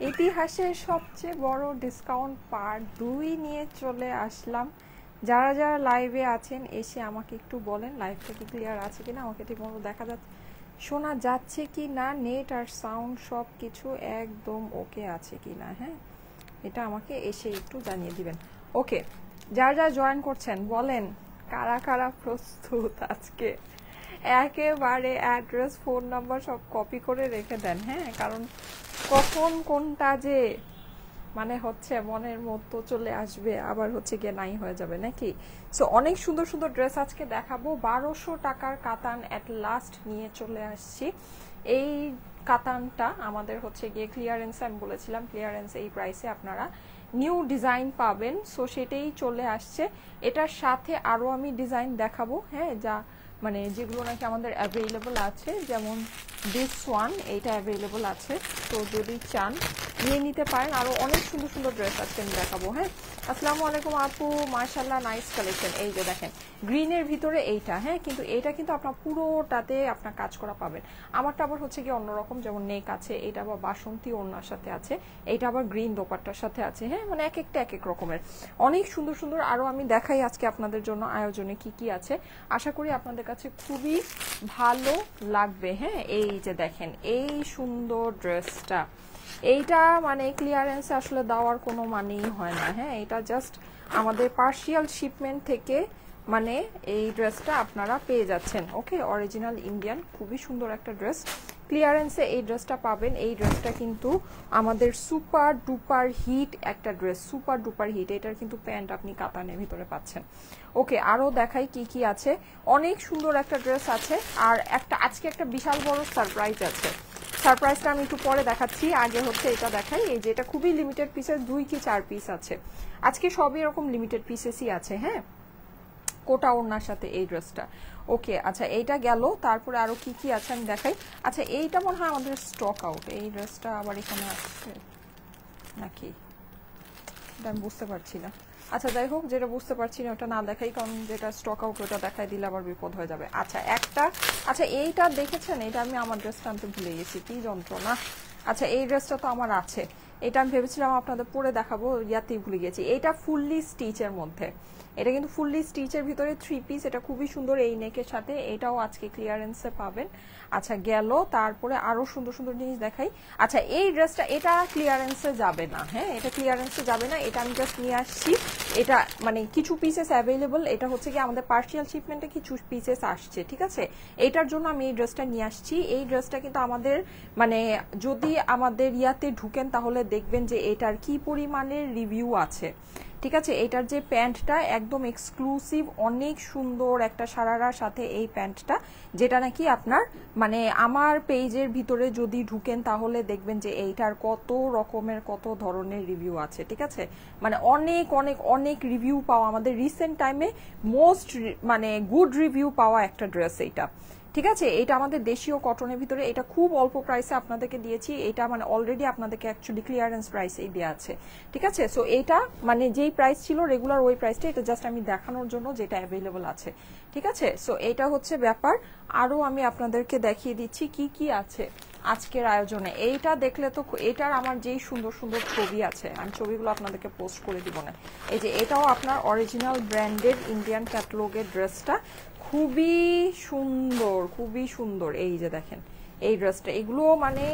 ইতিহাসের সবচেয়ে বড় ডিসকাউন্ট পার্ট 2 নিয়ে চলে আসলাম। যারা যারা লাইভে আছেন এসে আমাকে একটু বলেন লাইভটা কি ক্লিয়ার আছে কিনা, আমাকে ঠিকমতো দেখা যাচ্ছে শোনা যাচ্ছে কি না, নেট আর সাউন্ড সব কিছু একদম ওকে আছে কি না। হ্যাঁ, এটা আমাকে এসে একটু জানিয়ে দিবেন। ওকে, যারা যারা জয়েন করছেন বলেন কারা কারা প্রস্তুত আজকে। একেবারে অ্যাড্রেস ফোন নাম্বার সব কপি করে রেখে দেন। হ্যাঁ, কারণ কখন কোনটা যে মানে হচ্ছে মনের মতো চলে আসবে, আবার হচ্ছে গিয়ে নাই হয়ে যাবে নাকি। সো অনেক সুন্দর সুন্দর ড্রেস আজকে দেখাবো। 1200 টাকার কাতান অ্যাট লাস্ট নিয়ে চলে আসছি। এই কাতানটা আমাদের হচ্ছে গিয়ে ক্লিয়ারেন্স, আমি বলেছিলাম ক্লিয়ারেন্স এই প্রাইসে আপনারা নিউ ডিজাইন পাবেন। সো সেটাই চলে আসছে। এটার সাথে আরও আমি ডিজাইন দেখাবো, হ্যাঁ, যা মানে যেগুলো নাকি আমাদের অ্যাভেলেবল আছে, যেমন দিস ওয়ান, এইটা অ্যাভেলেবল আছে। তো যদি চান নিয়ে নিতে পারেন। আরও অনেক সুন্দর সুন্দর ড্রেস আজকে আমি দেখাবো। হ্যাঁ, আসসালামু আলাইকুম আপু, মাশাআল্লাহ নাইস কালেকশন। এই যে দেখেন গ্রিনের ভিতরে এইটা, হ্যাঁ, কিন্তু এইটা কিন্তু আপনার পুরোটাতে আপনার কাজ করা পাবেন। আমারটা আবার হচ্ছে কি অন্যরকম, যেমন নেক আছে, এটা আবার বাসন্তী ওড়নার সাথে আছে, এইটা আবার গ্রিন দোপাট্টার সাথে আছে। হ্যাঁ, মানে এক একটা এক এক রকমের অনেক সুন্দর সুন্দর। আরও আমি দেখাই আজকে আপনাদের জন্য আয়োজনে কি কি আছে। আশা করি আপনাদের কাছে খুবই ভালো লাগবে। হ্যাঁ, এই যে দেখেন এই সুন্দর ড্রেসটা, এইটা মানে ক্লিয়ারেন্স আসলে দেওয়ার কোনো মানেই হয় না। হ্যাঁ, এটা জাস্ট আমাদের পার্শিয়াল শিপমেন্ট থেকে মানে এই ড্রেসটা আপনারা পেয়ে যাচ্ছেন। ওকে, অরিজিনাল ইন্ডিয়ান, খুবই সুন্দর একটা ড্রেস। ক্লিয়ারেন্সে এই ড্রেসটা পাবেন। এই ড্রেসটা কিন্তু আমাদের সুপার ডুপার হিট একটা ড্রেস, সুপার ডুপার হিট। এটার কিন্তু প্যান্ট আপনি কাতানের ভিতরে পাচ্ছেন। ওকে, আরও দেখাই কি কি আছে। অনেক সুন্দর একটা ড্রেস আছে। আর একটা আজকে একটা বিশাল বড় সারপ্রাইজ আছে। সারপ্রাইজটা আমি একটু পরে দেখাচ্ছি, আগে হচ্ছে এটা দেখাই। এই যে এটা খুবই লিমিটেড পিসেস, 2 কি 4 পিস আছে আজকে, সবই এরকম লিমিটেড পিসেসই আছে। হ্যাঁ, কোটা ওড়নার সাথে এই ড্রেসটা। ওকে, আচ্ছা এইটা গেল। তারপরে আরো কি কি আছে আমি দেখাই। আচ্ছা এইটা মনে হয় আমাদের স্টক আউট, এই ড্রেসটা আবার এখানে আসছে নাকি এটা আমি বুঝতে পারছি না। আচ্ছা যাই হোক, যেটা বুঝতে পারছি না ওটা না দেখাই, কারণ যেটা স্টক আউট ওটা দেখাই দিলে আবার বিপদ হয়ে যাবে। আচ্ছা একটা, আচ্ছা এইটা দেখেছেন, এটা আমি আমার ড্রেসটা আনতে ভুলে গেছি, কি যন্ত্রণা। আচ্ছা এই ড্রেসটা তো আমার আছে, এটা আমি ভেবেছিলাম আপনাদের পরে দেখাবো, ইয়াতেই ভুলে গেছি। এটা ফুললি স্টিচের মধ্যে, এটা কিন্তু ফুললি স্টিচের ভিতরে 3 পিস। এটা খুবই সুন্দর এই নেকের সাথে, এটাও আজকে ক্লিয়ারেন্সে পাবেন। আচ্ছা গেল। তারপরে আরো সুন্দর সুন্দর জিনিস দেখাই। আচ্ছা এই ড্রেসটা, এটা ক্লিয়ারেন্সে যাবে না। হ্যাঁ, এটা ক্লিয়ারেন্সে যাবে না, এটা আমি জাস্ট নিয়ে আসছি। এটা মানে কিছু পিসেস অ্যাভেলেবল, এটা হচ্ছে কি আমাদের পার্শিয়াল শিপমেন্টে কিছু পিসেস আসছে, ঠিক আছে। এইটার জন্য আমি এই ড্রেসটা নিয়ে আসছি। এই ড্রেসটা কিন্তু আমাদের মানে যদি আমাদের ইয়াতে ঢুকেন তাহলে দেখবেন যে এটার কি পরিমাণের রিভিউ আছে, ঠিক আছে। এটার যে প্যান্টটা একদম এক্সক্লুসিভ, অনেক সুন্দর একটা সারারার সাথে এই প্যান্টটা, যেটা নাকি আপনার মানে আমার পেজের ভিতরে যদি ঢুকেন তাহলে দেখবেন যে এইটার কত রকমের কত ধরনের রিভিউ আছে, ঠিক আছে। মানে অনেক অনেক অনেক রিভিউ পাওয়া, আমাদের রিসেন্ট টাইমে মোস্ট মানে গুড রিভিউ পাওয়া একটা ড্রেস এইটা, ঠিক আছে। এটা আমাদের দেশীয় কটনের ভিতরে, এটা খুব অল্প প্রাইসে আপনাদেরকে দিয়েছি। এটা মানে অলরেডি আপনাদেরকে অ্যাকচুয়ালি ক্লিয়ারেন্স প্রাইসেই দেওয়া আছে, ঠিক আছে। সো এটা মানে যেই প্রাইস ছিল রেগুলার ওই প্রাইসটা, এটা জাস্ট আমি দেখানোর জন্য যেটা অ্যাভেলেবল আছে, ঠিক আছে। সো এটা হচ্ছে ব্যাপার। আরও আমি আপনাদেরকে দেখিয়ে দিচ্ছি কি কি আছে আজকের আয়োজনে। এইটা দেখলে তো, এটার আমার যেই সুন্দর সুন্দর ছবি আছে, আমি ছবিগুলো আপনাদেরকে পোস্ট করে দিব না। এই যে এটাও আপনার অরিজিনাল ব্র্যান্ডেড ইন্ডিয়ান ক্যাটালগের ড্রেসটা, খুবই সুন্দর খুবই সুন্দর। এই যে দেখেন এই ড্রেসটা, এগুলো মানে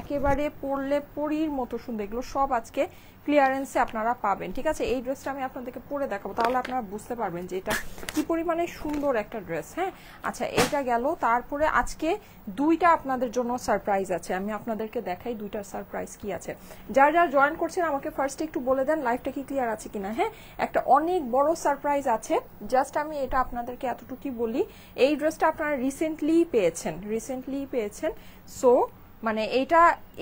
একেবারে পরলে পরীর মতো সুন্দর। এগুলো সব আজকে ক্লিয়ারেন্সে আপনারা পাবেন, ঠিক আছে। এই ড্রেসটা আমি আপনাদেরকে পরে দেখাবো, তাহলে আপনারা বুঝতে পারবেন যে এটা কি পরিমাণে সুন্দর একটা ড্রেস। হ্যাঁ, আচ্ছা এইটা গেল। তারপরে আজকে 2টা আপনাদের জন্য সারপ্রাইজ আছে, আমি আপনাদেরকে দেখাই 2টার সারপ্রাইজ কি আছে। যারা যারা জয়েন করছেন আমাকে ফার্স্টে একটু বলে দেন লাইভটা কি ক্লিয়ার আছে কিনা। হ্যাঁ, একটা অনেক বড় সারপ্রাইজ আছে, জাস্ট আমি এটা আপনাদেরকে এতটুকুই বলি। এই ড্রেসটা আপনারা রিসেন্টলি পেয়েছেন। সো মানে এইটা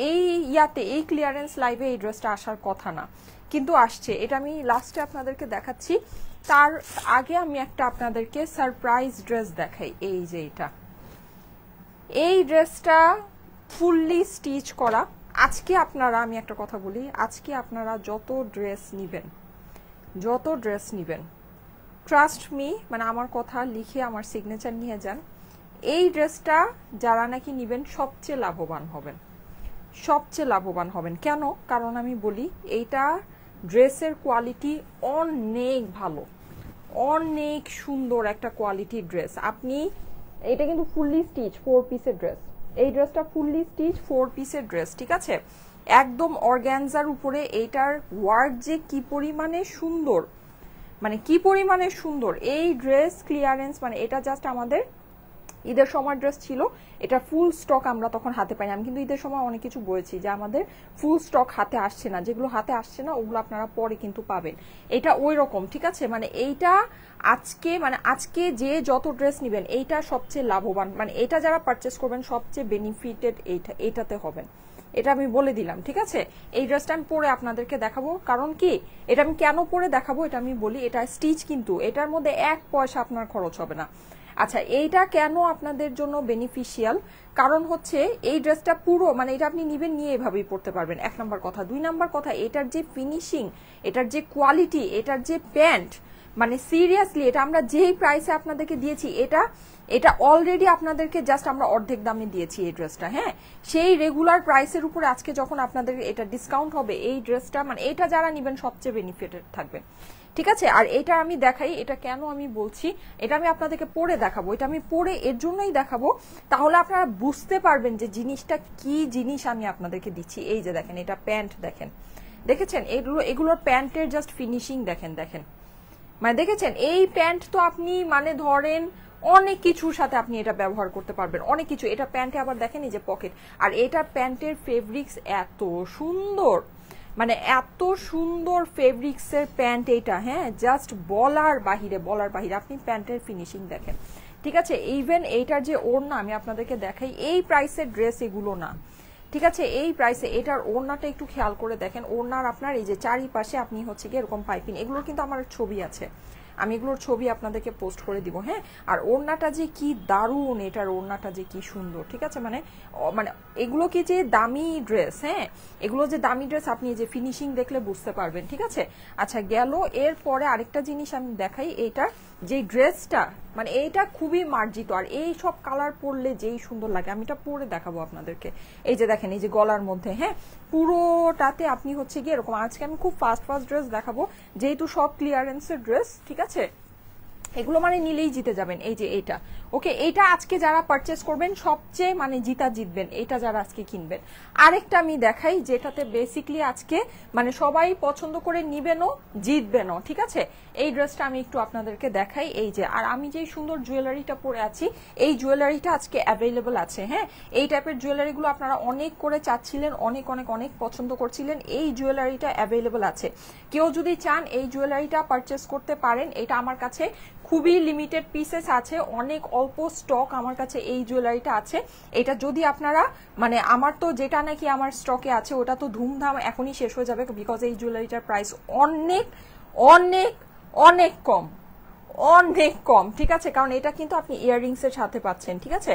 এই ইয়াতে এই ক্লিয়ারেন্স লাইভে এই ড্রেসটা আসার কথা না, কিন্তু আসছে। এটা আমি লাস্টে আপনাদেরকে দেখাচ্ছি। তার আগে আমি একটা আপনাদেরকে সারপ্রাইজ ড্রেস দেখাই। এই যে এটা, এই ড্রেসটা ফুললি স্টিচ করা। আজকে আপনারা, আমি একটা কথা বলি, আজকে আপনারা যত ড্রেস নিবেন ট্রাস্ট মি, মানে আমার কথা লিখে আমার সিগনেচার নিয়ে যান। এই ড্রেসটা যারা নাকি নিবেন সবচেয়ে লাভবান হবেন, সবচেয়ে লাভবান হবেন। কেন? কারণ আমি বলি এইটা ড্রেসের কোয়ালিটি অনেক ভালো, অনেক সুন্দর একটা কোয়ালিটি ড্রেস। আপনি এটা কিন্তু ফুললি স্টিচ 4 পিসের ড্রেস, এই ড্রেসটা ফুললি স্টিচ 4 পিসের ড্রেস, ঠিক আছে? একদম অর্গ্যানজার উপরে এইটার ওয়ার্ক যে কি পরিমাণে সুন্দর, মানে কি পরিমাণে সুন্দর। এই ড্রেস ক্লিয়ারেন্স, মানে এটা জাস্ট আমাদের ঈদের সময় ড্রেস ছিল, এটা ফুল স্টক আমরা তখন হাতে পাইনি। আমি কিন্তু ঈদের সময় অনেক কিছু বলেছি যে আমাদের ফুল স্টক হাতে আসছে না, যেগুলো হাতে আসছে না ওগুলো আপনারা পরে কিন্তু পাবেন। এটা ওই রকম, ঠিক আছে? মানে এইটা আজকে, মানে আজকে যে যত ড্রেস নেবেন এইটা সবচেয়ে লাভবান, মানে এটা যারা পারচেস করবেন সবচেয়ে বেনিফিটেড এইটাতে হবেন, এটা আমি বলে দিলাম, ঠিক আছে? এই ড্রেসটা আমি পরে আপনাদেরকে দেখাবো, কারণ কি এটা আমি কেন পরে দেখাবো এটা আমি বলি। এটা স্টিচ, কিন্তু এটার মধ্যে 1 পয়সা আপনার খরচ হবে না। আচ্ছা, এইটা কেন আপনাদের জন্য বেনিফিশিয়াল? কারণ হচ্ছে এই ড্রেসটা পুরো, মানে এটা আপনি নিবেন, নিয়ে এভাবেই পড়তে পারবেন, 1 নাম্বার কথা। 2 নাম্বার কথা, এটার যে ফিনিশিং, এটার যে কোয়ালিটি, এটার যে প্যান্ট, মানে সিরিয়াসলি এটা আমরা যেই প্রাইসে আপনাদেরকে দিয়েছি, এটা অলরেডি আপনাদেরকে জাস্ট আমরা অর্ধেক দামে দিয়েছি এই ড্রেসটা, হ্যাঁ? সেই রেগুলার প্রাইসের উপরে আজকে যখন আপনাদের এটা ডিসকাউন্ট হবে, এই ড্রেসটা, মানে এটা যারা নেবেন সবচেয়ে বেনিফিটেড থাকবে, ঠিক আছে? আর এটা আমি দেখাই, এটা কেন আমি বলছি, এটা আমি আপনাদেরকে পরে দেখাবো, এটা আমি পরে এর জন্যই দেখাবো, তাহলে আপনারা বুঝতে পারবেন যে জিনিসটা কি জিনিস আমি আপনাদেরকে দিচ্ছি। এই যে দেখেন, এটা প্যান্ট দেখেন, দেখেছেন? এগুলোর প্যান্টের জাস্ট ফিনিশিং দেখেন, মানে দেখেছেন? এই প্যান্ট তো আপনি মানে ধরেন অনেক কিছুর সাথে আপনি এটা ব্যবহার করতে পারবেন, অনেক কিছু। এটা প্যান্টে আবার দেখেন এই যে পকেট, আর এটা প্যান্টের ফেব্রিক্স এত সুন্দর, মানে এত সুন্দর ফেব্রিক্সের প্যান্ট এইটা, হ্যাঁ? জাস্ট বলার বাহিরে আপনি প্যান্টের ফিনিশিং দেখেন, ঠিক আছে? ইভেন এইটার যে ওড়না আমি আপনাদেরকে দেখাই, এই প্রাইসের ড্রেস এগুলো না, ঠিক আছে? এই প্রাইসে এটার ওড়নাটা একটু খেয়াল করে দেখেন। ওড়নার আপনার এই যে চারিপাশে আপনি হচ্ছে কি এরকম পাইপিং, এগুলোর কিন্তু আমার ছবি আছে, আমি এগুলোর ছবি আপনাদেরকে পোস্ট করে দিব, হ্যাঁ? আর ওড়নাটা যে কি দারুণ, এটার ওড়নাটা যে কি সুন্দর, ঠিক আছে? মানে এগুলো কি যে দামি ড্রেস, হ্যাঁ? এগুলো যে দামি ড্রেস, আপনি যে ফিনিশিং দেখলে বুঝতে পারবেন, ঠিক আছে? আচ্ছা, গেল। এরপরে আরেকটা জিনিস আমি দেখাই, এইটার যে ড্রেসটা, মানে এইটা খুবই মার্জিত, আর এই সব কালার পরলে যেই সুন্দর লাগে, আমি এটা পরে দেখাবো আপনাদেরকে। এই যে দেখেন, এই যে গলার মধ্যে, হ্যাঁ, পুরোটাতে আপনি হচ্ছে গিয়ে এরকম। আজকে আমি খুব ফাস্ট ড্রেস দেখাবো, যেহেতু সব ক্লিয়ারেন্সের ড্রেস, ঠিক আছে? এগুলো মানে নিলেই জিতে যাবেন। এই যে এইটা, ওকে, এইটা আজকে যারা পারচেস করবেন সবচেয়ে মানে জিতবেন, এটা যারা আজকে কিনবেন। আরেকটা আমি দেখাই, যেটাতে বেসিকলি আজকে মানে সবাই পছন্দ করে নিবেনও, জিতবেনও, ঠিক আছে? এই ড্রেসটা আমি একটু আপনাদেরকে দেখাই। এই যে, আর আমি যেই সুন্দর জুয়েলারিটা পরে আছি, এই জুয়েলারিটা আজকে অ্যাভেলেবল আছে, হ্যাঁ? এই টাইপের জুয়েলারিগুলো আপনারা অনেক করে চাচ্ছিলেন, অনেক অনেক অনেক পছন্দ করছিলেন। এই জুয়েলারিটা অ্যাভেলেবল আছে, কেউ যদি চান এই জুয়েলারিটা পারচেস করতে পারেন। এটা আমার কাছে খুবই লিমিটেড পিসেস আছে, অনেক অল্প স্টক আমার কাছে এই জুয়েলারিটা আছে। এটা যদি আপনারা, মানে আমার তো যেটা নাকি আমার স্টকে আছে ওটা তো ধুমধাম এখনই শেষ হয়ে যাবে, বিকজ এই জুয়েলারিটার প্রাইস অনেক অনেক অনেক কম, অনেক কম, ঠিক আছে? কারণ এটা কিন্তু আপনি ইয়াররিংস এর সাথে পাচ্ছেন, ঠিক আছে?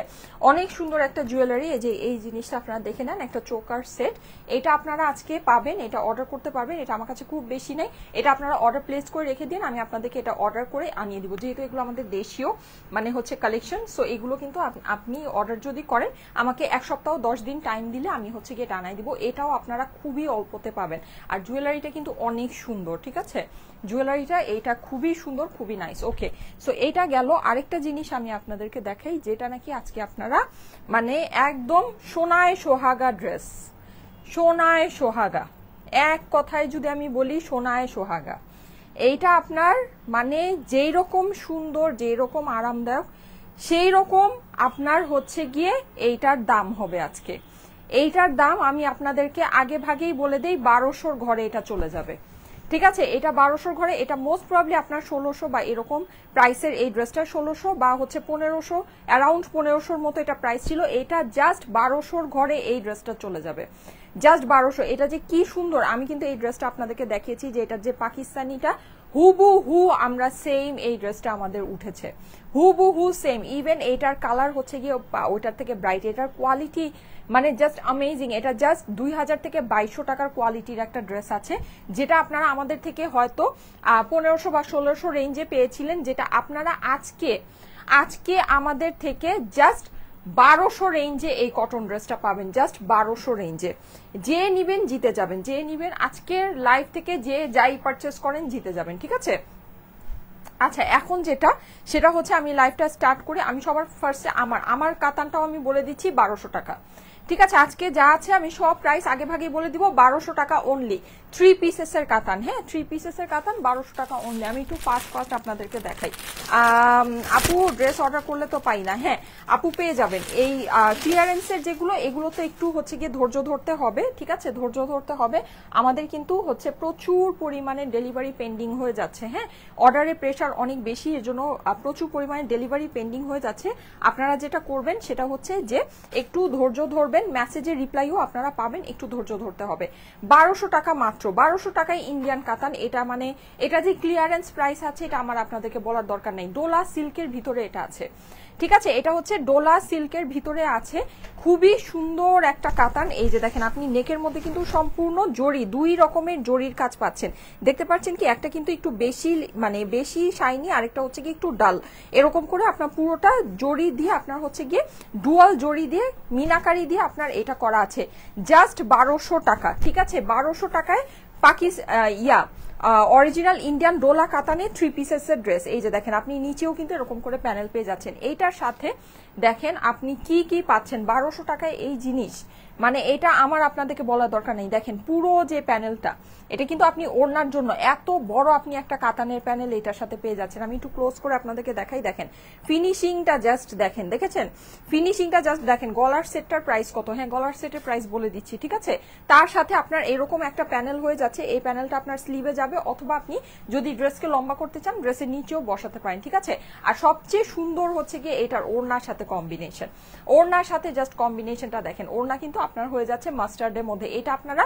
অনেক সুন্দর একটা জুয়েলারি। এই যে এই জিনিসটা আপনারা দেখে নেন, একটা চোকার সেট, এটা আপনারা আজকে পাবেন, এটা অর্ডার করতে পারবেন। এটা আমার কাছে খুব বেশি নেই, এটা আপনারা অর্ডার প্লেস করে রেখে দিন, আমি আপনাদেরকে এটা অর্ডার করে আনিয়ে দিব, যেহেতু এগুলো আমাদের দেশীয় মানে হচ্ছে কালেকশন। সো এগুলো কিন্তু আপনি অর্ডার যদি করেন, আমাকে 1 সপ্তাহ 10 দিন টাইম দিলে আমি হচ্ছে গিয়ে এটা আনাই দিব। এটাও আপনারা খুবই অল্পতে পাবেন, আর জুয়েলারিটা কিন্তু অনেক সুন্দর, ঠিক আছে? জুয়েলারিটা এইটা খুবই সুন্দর, খুবই নাইস। ওকে, সো এটা গেল। আরেকটা জিনিস আমি আপনাদেরকে দেখাই, যেটা নাকি আজকে আপনারা মানে একদম সোনায় সোহাগা ড্রেস, সোনায় সোহাগা, এক কথায় যদি আমি বলি সোনায় সোহাগা। এইটা আপনার মানে যেই রকম সুন্দর, যেই রকম আরামদায়ক, সেই রকম আপনার হচ্ছে গিয়ে এইটার দাম হবে আজকে। এইটার দাম আমি আপনাদেরকে আগে ভাগেই বলে দেই, 1200-র ঘরে এটা চলে যাবে, ঠিক আছে? এটা 1200-র ঘরে, এটা মোস্ট প্রবাবলি আপনার 1600 বা এরকম প্রাইসের এই ড্রেসটা 1600 বা হচ্ছে 1500, অ্যারাউন্ড 1500-র মতো এটা প্রাইস ছিল। এটা জাস্ট 1200-র ঘরে এই ড্রেসটা চলে যাবে, জাস্ট 1200। এটা যে কি সুন্দর, আমি কিন্তু এই ড্রেসটা আপনাদেরকে দেখিয়েছি যে এটা যে পাকিস্তানিটা হুবহু আমরা সেম, এই ড্রেসটা আমাদের উঠেছে হুবহু সেম। ইভেন এইটার কালার হচ্ছে গিয়ে ওইটার থেকে ব্রাইট, এটার কোয়ালিটি মানে জাস্ট অ্যামেজিং। এটা জাস্ট 2000 থেকে 2200 টাকার কোয়ালিটির একটা ড্রেস আছে, যেটা আপনারা আমাদের থেকে হয়তো 1500 বা 1600 রেঞ্জে পেয়েছিলেন, যেটা আপনারা আজকে আমাদের থেকে জাস্ট 1200 রেঞ্জে এই কটন ড্রেসটা পাবেন, জাস্ট 1200 রেঞ্জে। যে নিবেন জিতে যাবেন, যে নিবেন আজকের লাইভ থেকে যে যাই পারচেস করেন জিতে যাবেন, ঠিক আছে। আচ্ছা, এখন যেটা সেটা হচ্ছে আমি লাইভটা স্টার্ট করি। আমি সবার ফার্স্টে আমার কাতানটাও আমি বলে দিচ্ছি 1200 টাকা, ঠিক আছে। আজকে যা আছে আমি সব প্রাইস আগে ভাগে বলে দিব। 1200 টাকা অনলি 3 পিসেসের কাতান, হ্যাঁ 3 পিসেসের কাতান 1200 টাকা অনলি। আমি একটু ফাস্ট আপনাদেরকে দেখাই। আপু ড্রেস অর্ডার করলে তো পাই না, হ্যাঁ আপু পেয়ে যাবেন। এই ক্লিয়ারেন্সের যেগুলো, এগুলো তো একটু হচ্ছে গিয়ে ধৈর্য ধরতে হবে, ঠিক আছে, ধৈর্য ধরতে হবে। আমাদের কিন্তু হচ্ছে প্রচুর পরিমাণে ডেলিভারি পেন্ডিং হয়ে যাচ্ছে, হ্যাঁ অর্ডারের প্রেশার অনেক বেশি, এর জন্য প্রচুর পরিমাণে ডেলিভারি পেন্ডিং হয়ে যাচ্ছে। আপনারা যেটা করবেন সেটা হচ্ছে যে একটু ধৈর্য ধরবেন, মেসেজের রিপ্লাইও আপনারা পাবেন, একটু ধৈর্য ধরতে হবে। 1200 টাকা মাত্র, 1200 টাকায় ইন্ডিয়ান কাতান। এটা মানে এটা যে ক্লিয়ারেন্স প্রাইস আছে এটা আমার আপনাদেরকে বলার দরকার নেই। ডোলা সিল্কের ভিতরে এটা আছে, ঠিক আছে, এটা হচ্ছে ডোলা সিল্কের ভিতরে আছে, খুবই সুন্দর একটা কাতান। এই যে দেখেন আপনি নেকের মধ্যে কিন্তু সম্পূর্ণ জরি, 2 রকমের জরির কাজ পাচ্ছেন, দেখতে পাচ্ছেন কি, একটা কিন্তু একটু বেশি মানে বেশি শাইনি, আরেকটা হচ্ছে কি একটু ডাল, এরকম করে আপনার পুরোটা জরি দিয়ে আপনার হচ্ছে গিয়ে ডুয়াল জরি দিয়ে মিনাকারি দিয়ে আপনার এটা করা আছে। জাস্ট 1200 টাকা, ঠিক আছে, 1200 টাকায় অরিজিনাল ইন্ডিয়ান ডোলা কাতানে 3 পিসেসের ড্রেস। এই যে দেখেন আপনি নিচেও কিন্তু এরকম করে প্যানেল পেয়ে যাচ্ছেন। এইটার সাথে দেখেন আপনি কি কি পাচ্ছেন 1200 টাকায় এই জিনিস, মানে এটা আমার আপনাদেরকে বলার দরকার নেই। দেখেন পুরো যে প্যানেলটা, এটা কিন্তু আপনি ওড়নার জন্য এত বড় আপনি একটা কাতানের প্যানেল এটার সাথে পেয়ে যাচ্ছেন। আমি একটু ক্লোজ করে আপনাদেরকে দেখাই, দেখেন ফিনিশিংটা জাস্ট দেখেন, দেখেছেন ফিনিশিংটা জাস্ট দেখেন। গলার সেটটার প্রাইস কত, হ্যাঁ গলার সেটের প্রাইস বলে দিচ্ছি, ঠিক আছে। তার সাথে আপনার এরকম একটা প্যানেল হয়ে যাচ্ছে, এই প্যানেলটা আপনার স্লিভে যাবে, অথবা আপনি যদি ড্রেসকে লম্বা করতে চান ড্রেসের নিচেও বসাতে পারেন, ঠিক আছে। আর সবচেয়ে সুন্দর হচ্ছে গিয়ে এটার ওড়নার সাথে কম্বিনেশন, ওড়নার সাথে জাস্ট কম্বিনেশনটা দেখেন। ওড়না কিন্তু আপনার হয়ে যাচ্ছে মাস্টার্ডের মধ্যে। এটা আপনারা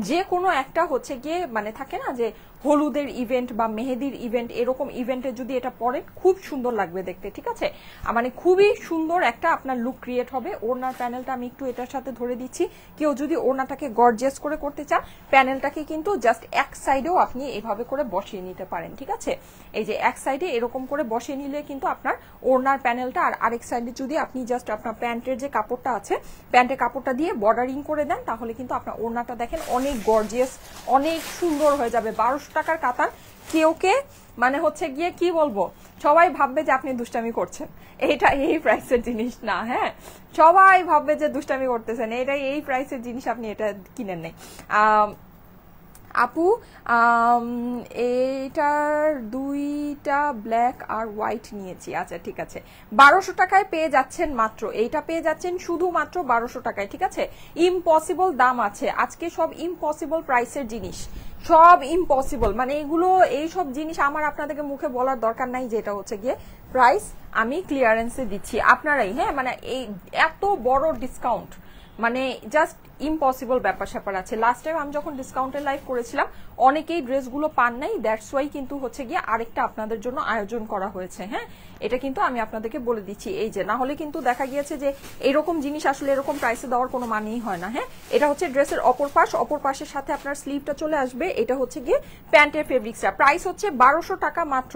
যে কোনো একটা হচ্ছে গিয়ে মানে থাকে না যে হলুদের ইভেন্ট বা মেহেদির ইভেন্ট, এরকম ইভেন্টে যদি এটা পরেন খুব সুন্দর লাগবে দেখতে, ঠিক আছে, মানে খুবই সুন্দর একটা আপনার লুক ক্রিয়েট হবে। ওড়নার প্যানেলটা আমি একটু এটার সাথে ধরে দিচ্ছি। কেউ যদি ওড়নাটাকে গর্জিয়াস করে করতে চান, প্যানেলটাকে কিন্তু জাস্ট এক সাইডেও আপনি এভাবে করে বসিয়ে নিতে পারেন, ঠিক আছে। এই যে এক সাইডে এরকম করে বসিয়ে নিলে কিন্তু আপনার ওড়নার প্যানেলটা, আর আরেক সাইডে যদি আপনি জাস্ট আপনার প্যান্টের যে কাপড়টা আছে প্যান্টের কাপড়টা দিয়ে বর্ডারিং করে দেন, তাহলে কিন্তু আপনার ওড়নাটা দেখেন অনেক গর্জিয়াস, অনেক সুন্দর হয়ে যাবে। 1200 টাকার কাতান, কেউকে মানে হচ্ছে গিয়ে কি বলবো, সবাই ভাববে যে আপনি দুষ্টামি করছেন, এটা এই প্রাইসের জিনিস না, হ্যাঁ সবাই ভাববে যে দুষ্টামি করতেছেন, এটা এই প্রাইসের জিনিস, আপনি এটা কিনেন নাই। আপু এইটার 2টা ব্ল্যাক আর হোয়াইট নিয়েছি, আচ্ছা ঠিক আছে। 1200 টাকায় পেয়ে যাচ্ছেন মাত্র, এইটা পেয়ে যাচ্ছেন শুধুমাত্র 1200 টাকায়, ঠিক আছে। ইম্পসিবল দাম আছে আজকে, সব ইম্পসিবল প্রাইসের জিনিস, সব ইম্পসিবল, মানে এগুলো এইসব জিনিস আমার আপনাদেরকে মুখে বলার দরকার নাই যে এটা হচ্ছে গিয়ে প্রাইস আমি ক্লিয়ারেন্সে দিচ্ছি আপনারাই, হ্যাঁ মানে এই এত বড় ডিসকাউন্ট মানে জাস্ট ইম্পসিবল ব্যাপার স্যাপার আছে। লাস্ট টাইম আমি যখন ডিসকাউন্টের লাইভ করেছিলাম অনেকেই ড্রেসগুলো পান নাই, দ্যাটস ওয়াই কিন্তু হচ্ছে গিয়ে আরেকটা আপনাদের জন্য আয়োজন করা হয়েছে, হ্যাঁ এটা কিন্তু আমি আপনাদেরকে বলে দিচ্ছি। এই যে না হলে কিন্তু দেখা গিয়েছে যে এরকম জিনিস আসলে এরকম প্রাইসে দেওয়ার কোনো মানেই হয় না, হ্যাঁ। এটা হচ্ছে ড্রেসের অপর পাশ, অপর পাশের সাথে আপনার স্লিভটা চলে আসবে। এটা হচ্ছে গিয়ে প্যান্টের ফেব্রিক্সটা, প্রাইস হচ্ছে 1200 টাকা মাত্র।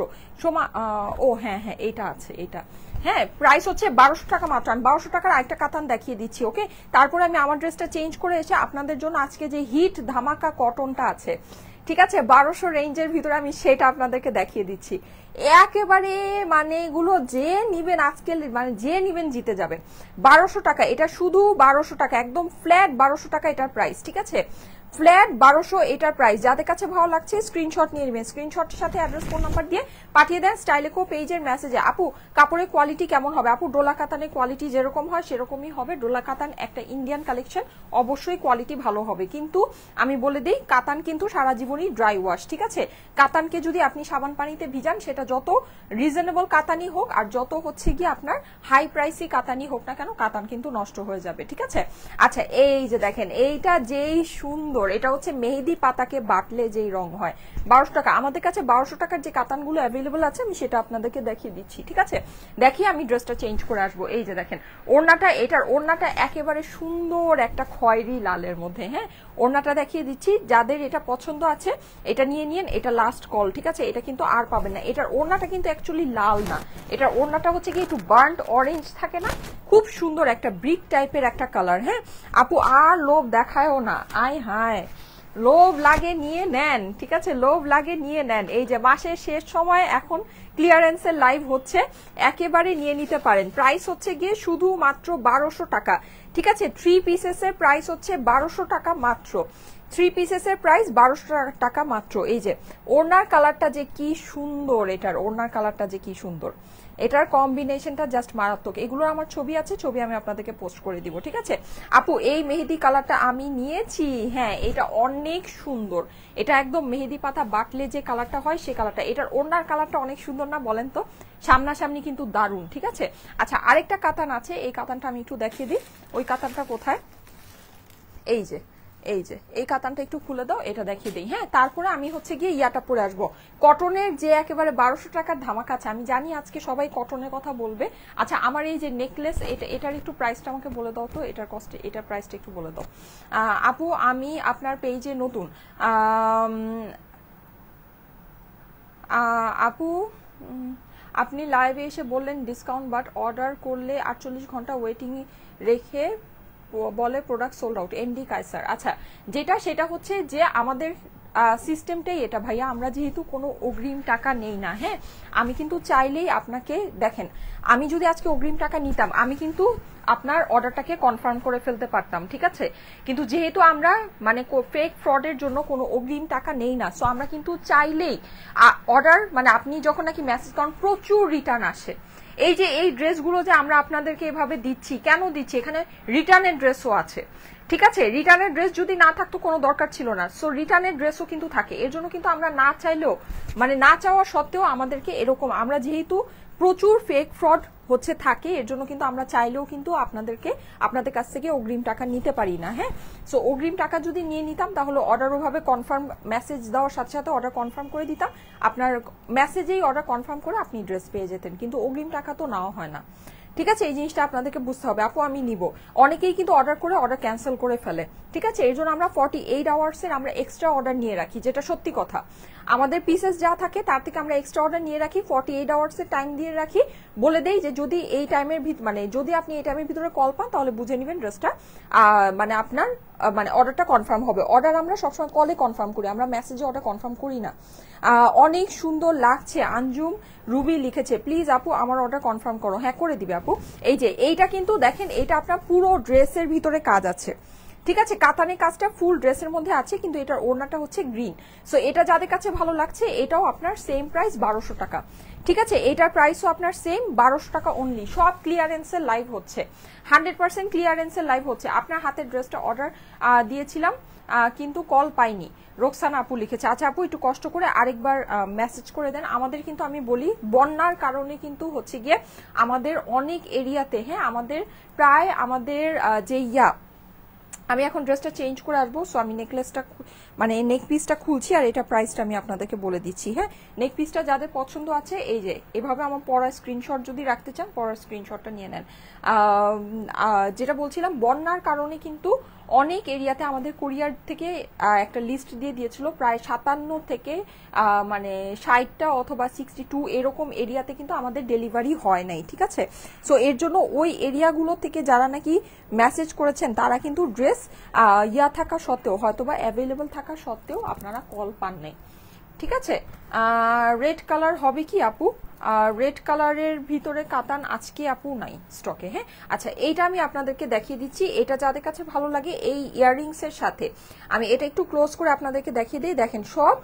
ও হ্যাঁ হ্যাঁ এইটা আছে, এইটা হ্যাঁ প্রাইস হচ্ছে 1200 টাকা মাত্র। আমি 1200 টাকার আরেকটা কাতান দেখিয়ে দিচ্ছি, ওকে। তারপরে আমি আমার ড্রেসটা চেঞ্জ করে এসে আপনাদের জন্য আজকে যে হিট ধামাকা কটনটা আছে, ঠিক আছে 1200 রেঞ্জের ভিতরে আমি সেটা আপনাদেরকে দেখিয়ে দিচ্ছি একেবারে, মানে এগুলো যে নিবেন আজকে মানে যে নিবেন জিতে যাবেন। 1200 টাকা, এটা শুধু 1200 টাকা, একদম ফ্ল্যাট 1200 টাকা এটার প্রাইস, ঠিক আছে ফ্ল্যাট 1200 এটার প্রাইস। যাদের কাছে ভালো লাগছে স্ক্রিনশট নিয়ে নেবেন, স্ক্রিনশটের সাথে অ্যাড্রেস ফোন নাম্বার দিয়ে পাঠিয়ে দেন স্টাইলেকো পেজের মেসেজে। আপু কাপড়ের কোয়ালিটি কেমন হবে? আপু ডোলা কাতানের কোয়ালিটি যেরকম হয় সেরকমই হবে। ডোলা কাতান একটা ইন্ডিয়ান কালেকশন, অবশ্যই কোয়ালিটি ভালো হবে, কিন্তু আমি বলে দিই কাতান কিন্তু সারা জীবনই ড্রাই ওয়াশ, ঠিক আছে। কাতানকে যদি আপনি সাবান পানিতে ভিজান, সেটা যত রিজনেবল কাতানি হোক আর যত হচ্ছে গিয়ে আপনার হাই প্রাইসি কাতানি হোক না কেন, কাতান কিন্তু নষ্ট হয়ে যাবে, ঠিক আছে। আচ্ছা এই যে দেখেন এইটা যেই সুন্দর, এটা হচ্ছে মেহেদি পাতাকে বাটলে যেই রং হয়। 1200 টাকা আমাদের কাছে 1200 টাকার যে কাতানগুলো অ্যাভেলেবল আছে আমি সেটা আপনাদেরকে দেখিয়ে দিচ্ছি, ঠিক আছে। দেখিয়ে আমি ড্রেসটা চেঞ্জ করে আসবো। এই যে দেখেন ওড়নাটা, এটার ওড়নাটা একেবারে সুন্দর একটা খয়েরি লালের মধ্যে, হ্যাঁ ওড়নাটা দেখিয়ে দিচ্ছি। যাদের এটা পছন্দ আছে আছে এটা নিয়ে নিন, এটা লাস্ট কল, ঠিক আছে? এটা কিন্তু আর পাবেন না। এটার ওড়নাটা কিন্তু অ্যাকচুয়ালি লাল না, এটার ওড়নাটা হচ্ছে কি একটু বার্ন্ট অরেঞ্জ থাকে না, খুব সুন্দর একটা ব্রিক টাইপের একটা কালার। হ্যাঁ আপু আর লোভ দেখায়ও না, আয় হায় লোভ লাগে নিয়ে নেন, ঠিক আছে? লোভ লাগে নিয়ে নেন। এই যে মাসের শেষ সময় এখন ক্লিয়ারেন্সের লাইভ হচ্ছে, একেবারে নিয়ে নিতে পারেন। প্রাইস হচ্ছে গিয়ে শুধুমাত্র 1200 টাকা, ঠিক আছে? 3 পিসেসের প্রাইস হচ্ছে 1200 টাকা মাত্র, 3 পিসেসের প্রাইস 1200 টাকা মাত্র। এই যে ওড়নার কালারটা যে কি সুন্দর, এটার ওড়নার কালারটা যে কি সুন্দর, এটার কম্বিনেশনটা জাস্ট মারাত্মক। এগুলোর আমার ছবি আছে, ছবি আমি আপনাদেরকে পোস্ট করে দিব, ঠিক আছে? আপু এই মেহেদি কালারটা আমি নিয়েছি, হ্যাঁ এটা অনেক সুন্দর, এটা একদম মেহেদি পাতা বাটলে যে কালারটা হয় সেই কালারটা। এটার ওড়নার কালারটা অনেক সুন্দর না বলেন তো? সামনাসামনি কিন্তু দারুণ, ঠিক আছে? আচ্ছা আরেকটা কাতান আছে, এই কাতানটা আমি একটু দেখিয়ে দিই। ওই কাতানটা কোথায়? এই যে এই যে এই কাতানটা একটু খুলে দাও, এটা দেখিয়ে দিই। হ্যাঁ তারপরে আমি হচ্ছে গিয়ে ইয়াটা পরে আসবো, কটনের যে একেবারে 1200 টাকার ধামাকা আছে। আমি জানি আজকে সবাই কটনের কথা বলবে। আচ্ছা আমার এই যে নেকলেস, এটার একটু প্রাইসটা আমাকে বলে দাও তো, এটার কস্ট, এটার প্রাইসটা একটু বলে দাও। আপু আমি আপনার পেজে নতুন। আপু আপনি লাইভে এসে বললেন ডিসকাউন্ট, বাট অর্ডার করলে 48 ঘন্টা ওয়েটিং রেখে বলে প্রোডাক্ট সোল্ড আউট, এনডি কায়সার। আচ্ছা যেটা সেটা হচ্ছে যে আমাদের সিস্টেমটাই এটা ভাইয়া, আমরা যেহেতু কোনো অগ্রিম টাকা নেই না। হ্যাঁ আমি কিন্তু চাইলেই আপনাকে দেখেন, আমি যদি আজকে অগ্রিম টাকা নিতাম আমি কিন্তু আপনার অর্ডারটাকে কনফার্ম করে ফেলতে পারতাম, ঠিক আছে? কিন্তু যেহেতু আমরা মানে ফেক ফ্রডের জন্য কোনো অগ্রিম টাকা নেই না, সো আমরা কিন্তু চাইলেই অর্ডার মানে আপনি যখন নাকি মেসেজ করেন প্রচুর রিটার্ন আসে। এই যে এই ড্রেসগুলো যে আমরা আপনাদেরকে এভাবে দিচ্ছি, কেন দিচ্ছি? এখানে রিটার্নের ড্রেসও আছে, ঠিক আছে? রিটার্নের ড্রেস যদি না থাকতো কোনো দরকার ছিল না, সো রিটার্নের ড্রেসও কিন্তু থাকে। এর জন্য কিন্তু আমরা না চাইলেও মানে না চাওয়া সত্ত্বেও আমাদেরকে এরকম, আমরা যেহেতু প্রচুর ফেক ফ্রড হচ্ছে থাকে, এর জন্য কিন্তু আমরা চাইলেও কিন্তু আপনাদের কাছ থেকে অগ্রিম টাকা নিতে পারি না। হ্যাঁ সো অগ্রিম টাকা যদি নিয়ে নিতাম তাহলে অর্ডার ওভাবে কনফার্ম মেসেজ দেওয়ার সাথে সাথে অর্ডার কনফার্ম করে দিতাম, আপনার মেসেজেই অর্ডার কনফার্ম করে আপনি ড্রেস পেয়ে যেতেন, কিন্তু অগ্রিম টাকা তো নেওয়া হয় না, ঠিক আছে? এই জিনিসটা আপনাদেরকে বুঝতে হবে। আপু আমি নিব, অনেকেই কিন্তু অর্ডার করে অর্ডার ক্যান্সেল করে ফেলে, ঠিক আছে? এর জন্য আমরা 48 আওয়ার্সের আমরা এক্সট্রা অর্ডার নিয়ে রাখি, যেটা সত্যি কথা। আমাদের পিসেস যা থাকে তার থেকে আমরা এক্সট্রা অর্ডার নিয়ে রাখি, 48 আওয়ার্সের টাইম দিয়ে রাখি, বলে দেই যে যদি এই টাইমের মানে যদি আপনি এই টাইমের ভিতরে কল পান তাহলে বুঝে নেবেন ড্রেসটা মানে আপনার মানে অর্ডারটা কনফার্ম হবে। অর্ডার আমরা সবসময় কলে কনফার্ম করি, আমরা মেসেজে অর্ডার কনফার্ম করি না। অনেক সুন্দর লাগছে, আঞ্জুম রুবি লিখেছে, প্লিজ আপু আমার অর্ডার কনফার্ম করো। হ্যাঁ করে দিবে আপু। এই যে এইটা কিন্তু দেখেন, এটা আপনার পুরো ড্রেসের ভিতরে কাজ আছে, ঠিক আছে? কাতানের কাজটা ফুল ড্রেসের মধ্যে আছে, কিন্তু এটার ওড়নাটা হচ্ছে গ্রিন। সো এটা যাদের কাছে ভালো লাগছে, এটাও আপনার সেম প্রাইস 1200 টাকা, ঠিক আছে? এটার প্রাইসও আপনার সেম 1200 টাকা অনলি। সব ক্লিয়ারেন্সের লাইভ হচ্ছে, 100% ক্লিয়ারেন্সের লাইভ হচ্ছে। আপনার হাতের ড্রেসটা অর্ডার দিয়েছিলাম কিন্তু কল পাইনি, রোকসানা আপু লিখেছে। আচ্ছা আপু একটু কষ্ট করে আরেকবার মেসেজ করে দেন আমাদের। কিন্তু আমি বলি বন্যার কারণে কিন্তু হচ্ছে গিয়ে আমাদের অনেক এরিয়াতে, হ্যাঁ আমাদের প্রায় আমাদের যে আমি এখন ড্রেসটা চেঞ্জ করে আসবো, সো আমি নেকলেসটা মানে নেক পিসটা খুলছি আর এটা প্রাইসটা আমি আপনাদেরকে বলে দিচ্ছি। হ্যাঁ নেক পিসটা যাদের পছন্দ আছে, এই যে এভাবে আমার পড়ার স্ক্রিনশট যদি রাখতে চান, পড়ার স্ক্রিনশটটা নিয়ে নেন। যেটা বলছিলাম, বন্যার কারণে কিন্তু অনেক এরিয়াতে আমাদের কুরিয়ার থেকে একটা লিস্ট দিয়ে দিয়েছিল, প্রায় 57 থেকে মানে 60টা অথবা 62 এরকম এরিয়াতে কিন্তু আমাদের ডেলিভারি হয় নাই, ঠিক আছে? সো এর জন্য ওই এরিয়াগুলো থেকে যারা নাকি মেসেজ করেছেন তারা কিন্তু ড্রেস থাকা সত্ত্বেও, হয়তোবা অ্যাভেলেবল থাকা সত্ত্বেও আপনারা কল পান নাই, ঠিক আছে? রেড কালার হবে কি আপু? রেড কালারের ভিতরে কাতান আজকে আপু নাই স্টকে। হ্যাঁ আচ্ছা এইটা আমি আপনাদেরকে দেখিয়ে দিচ্ছি, এটা যাদের কাছে ভালো লাগে এই ইয়াররিংস এর সাথে আমি এটা একটু ক্লোজ করে আপনাদেরকে দেখিয়ে দিই। দেখেন সব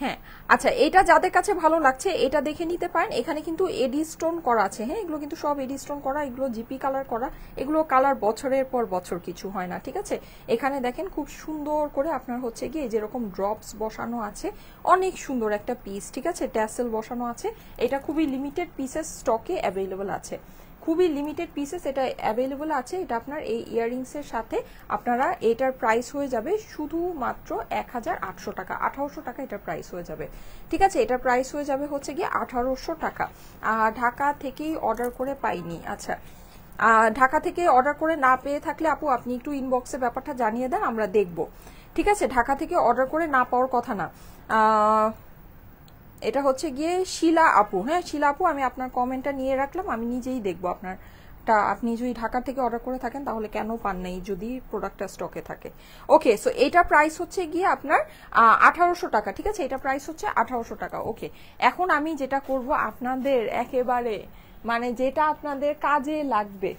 হ্যাঁ আচ্ছা এটা যাদের কাছে ভালো লাগছে এটা দেখে নিতে পারেন। এখানে কিন্তু এডি স্টোন করা আছে, হ্যাঁ এগুলো কিন্তু সব এডি স্টোন করা, এগুলো জিপি কালার করা, এগুলো কালার বছরের পর বছর কিছু হয় না, ঠিক আছে? এখানে দেখেন খুব সুন্দর করে আপনার হচ্ছে গিয়ে যেরকম ড্রপস বসানো আছে, অনেক সুন্দর একটা পিস, ঠিক আছে? ট্যাসেল বসানো আছে, এটা খুবই লিমিটেড পিসেস স্টকে অ্যাভেলেবল আছে, খুবই লিমিটেড পিসেস এটা অ্যাভেলেবল আছে। এটা আপনার এই ইয়াররিংসের সাথে আপনারা এটার প্রাইস হয়ে যাবে শুধুমাত্র 1800 টাকা, 1800 টাকা এটার প্রাইস হয়ে যাবে। ঠিক আছে, এটার প্রাইস হয়ে যাবে হচ্ছে গিয়ে 1800 টাকা। ঢাকা থেকেই অর্ডার করে পাইনি। আচ্ছা, ঢাকা থেকে অর্ডার করে না পেয়ে থাকলে আপু আপনি একটু ইনবক্সে ব্যাপারটা জানিয়ে দেন, আমরা দেখব। ঠিক আছে, ঢাকা থেকে অর্ডার করে না পাওয়ার কথা না। এটা হচ্ছে গিয়ে শিলা আপু। হ্যাঁ শিলা আপু, আমি আপনার কমেন্টটা নিয়ে রাখলাম, আমি নিজেই দেখবো আপনারটা। আপনি যদি ঢাকা থেকে অর্ডার করে থাকেন তাহলে কেন পান নাই যদি প্রোডাক্টটা স্টকে থাকে। ওকে, সো এটা প্রাইস হচ্ছে গিয়ে আপনার 1800 টাকা। ঠিক আছে, এটা প্রাইস হচ্ছে 1800 টাকা। ওকে, এখন আমি যেটা করব আপনাদের একেবারে মানে যেটা আপনাদের কাজে লাগবে,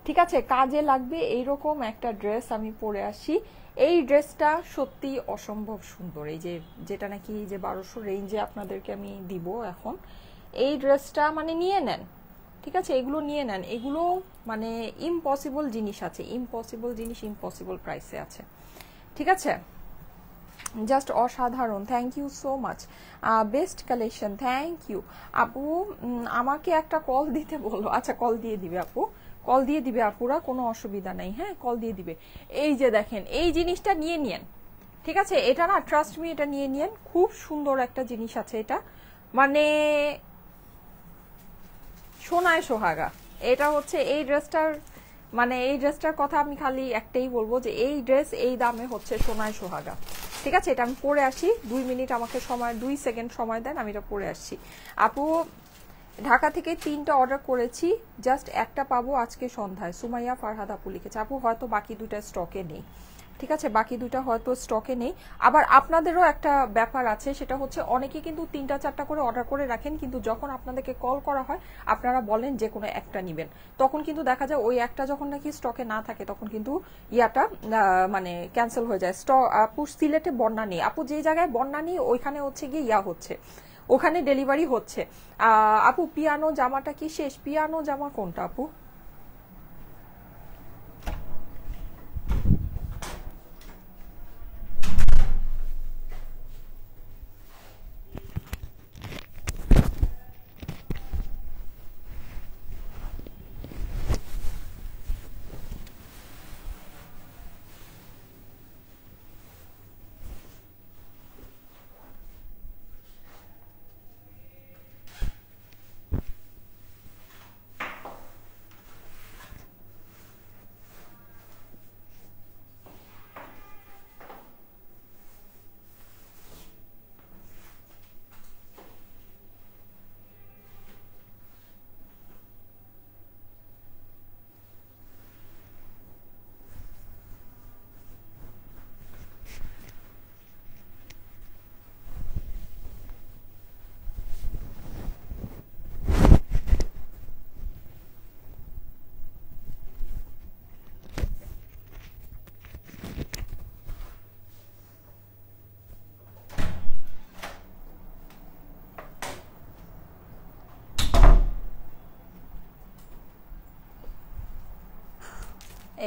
ঠিক আছে, কাজে লাগবে এইরকম একটা ড্রেস আমি পরে আসি। এই ড্রেসটা সত্যি অসম্ভব সুন্দর, এই যে যেটা নাকি যে 1200 রেঞ্জে আপনাদেরকে আমি দিব এখন। এই ড্রেসটা মানে নিয়ে নেন, ঠিক আছে, এগুলো নিয়ে নেন। এগুলো মানে ইম্পসিবল জিনিস আছে, ইম্পসিবল জিনিস ইম্পসিবল প্রাইসে আছে। ঠিক আছে, জাস্ট অসাধারণ। Thank you so much, best collection, thank you আপু। আমাকে একটা কল দিতে বলো। আচ্ছা, কল দিয়ে দিবে আপু, কল দিয়ে দিবে আপুরা, কোনো অসুবিধা নাই। হ্যাঁ, কল দিয়ে দিবে। এই যে দেখেন, এই জিনিসটা নিয়ে নিয়েন। ঠিক আছে, এটা না ট্রাস্ট মি, এটা নিয়ে নিয়েন, খুব সুন্দর একটা জিনিস আছে এটা, মানে সোনায় সোহাগা। এটা হচ্ছে এই ড্রেসটার মানে এই ড্রেসটার কথা আমি খালি একটাই বলবো যে এই ড্রেস এই দামে হচ্ছে সোনায় সোহাগা। ঠিক আছে, এটা আমি পরে আসি, 2 মিনিট আমাকে সময়, 2 সেকেন্ড সময় দেন, আমি এটা পরে আসছি। আপু ঢাকা থেকে 3টা অর্ডার করেছি, জাস্ট একটা পাবো আজকে সন্ধ্যায়। সুমাইয়া ফারহাদ আপু লিখেছে। আপু হয়তো বাকি 2টা স্টকে নেই। ঠিক আছে, বাকি 2টা হয়তো স্টকে নেই। আবার আপনাদেরও একটা ব্যাপার আছে, সেটা হচ্ছে অনেকে কিন্তু 3টা 4টা করে অর্ডার করে রাখেন, কিন্তু যখন আপনাদেরকে কল করা হয় আপনারা বলেন যে কোনো একটা নেবেন, তখন কিন্তু দেখা যায় ওই একটা যখন নাকি স্টকে না থাকে তখন কিন্তু ইয়াটা মানে ক্যান্সেল হয়ে যায়। আপু সিলেটে বন্যা নেই, আপু যে জায়গায় বন্যা নেই ওইখানে হচ্ছে গিয়ে ইয়া হচ্ছে, ওখানে ডেলিভারি হচ্ছে। আপু পিয়ানো জামাটা কি শেষ? পিয়ানো জামা কোনটা আপু?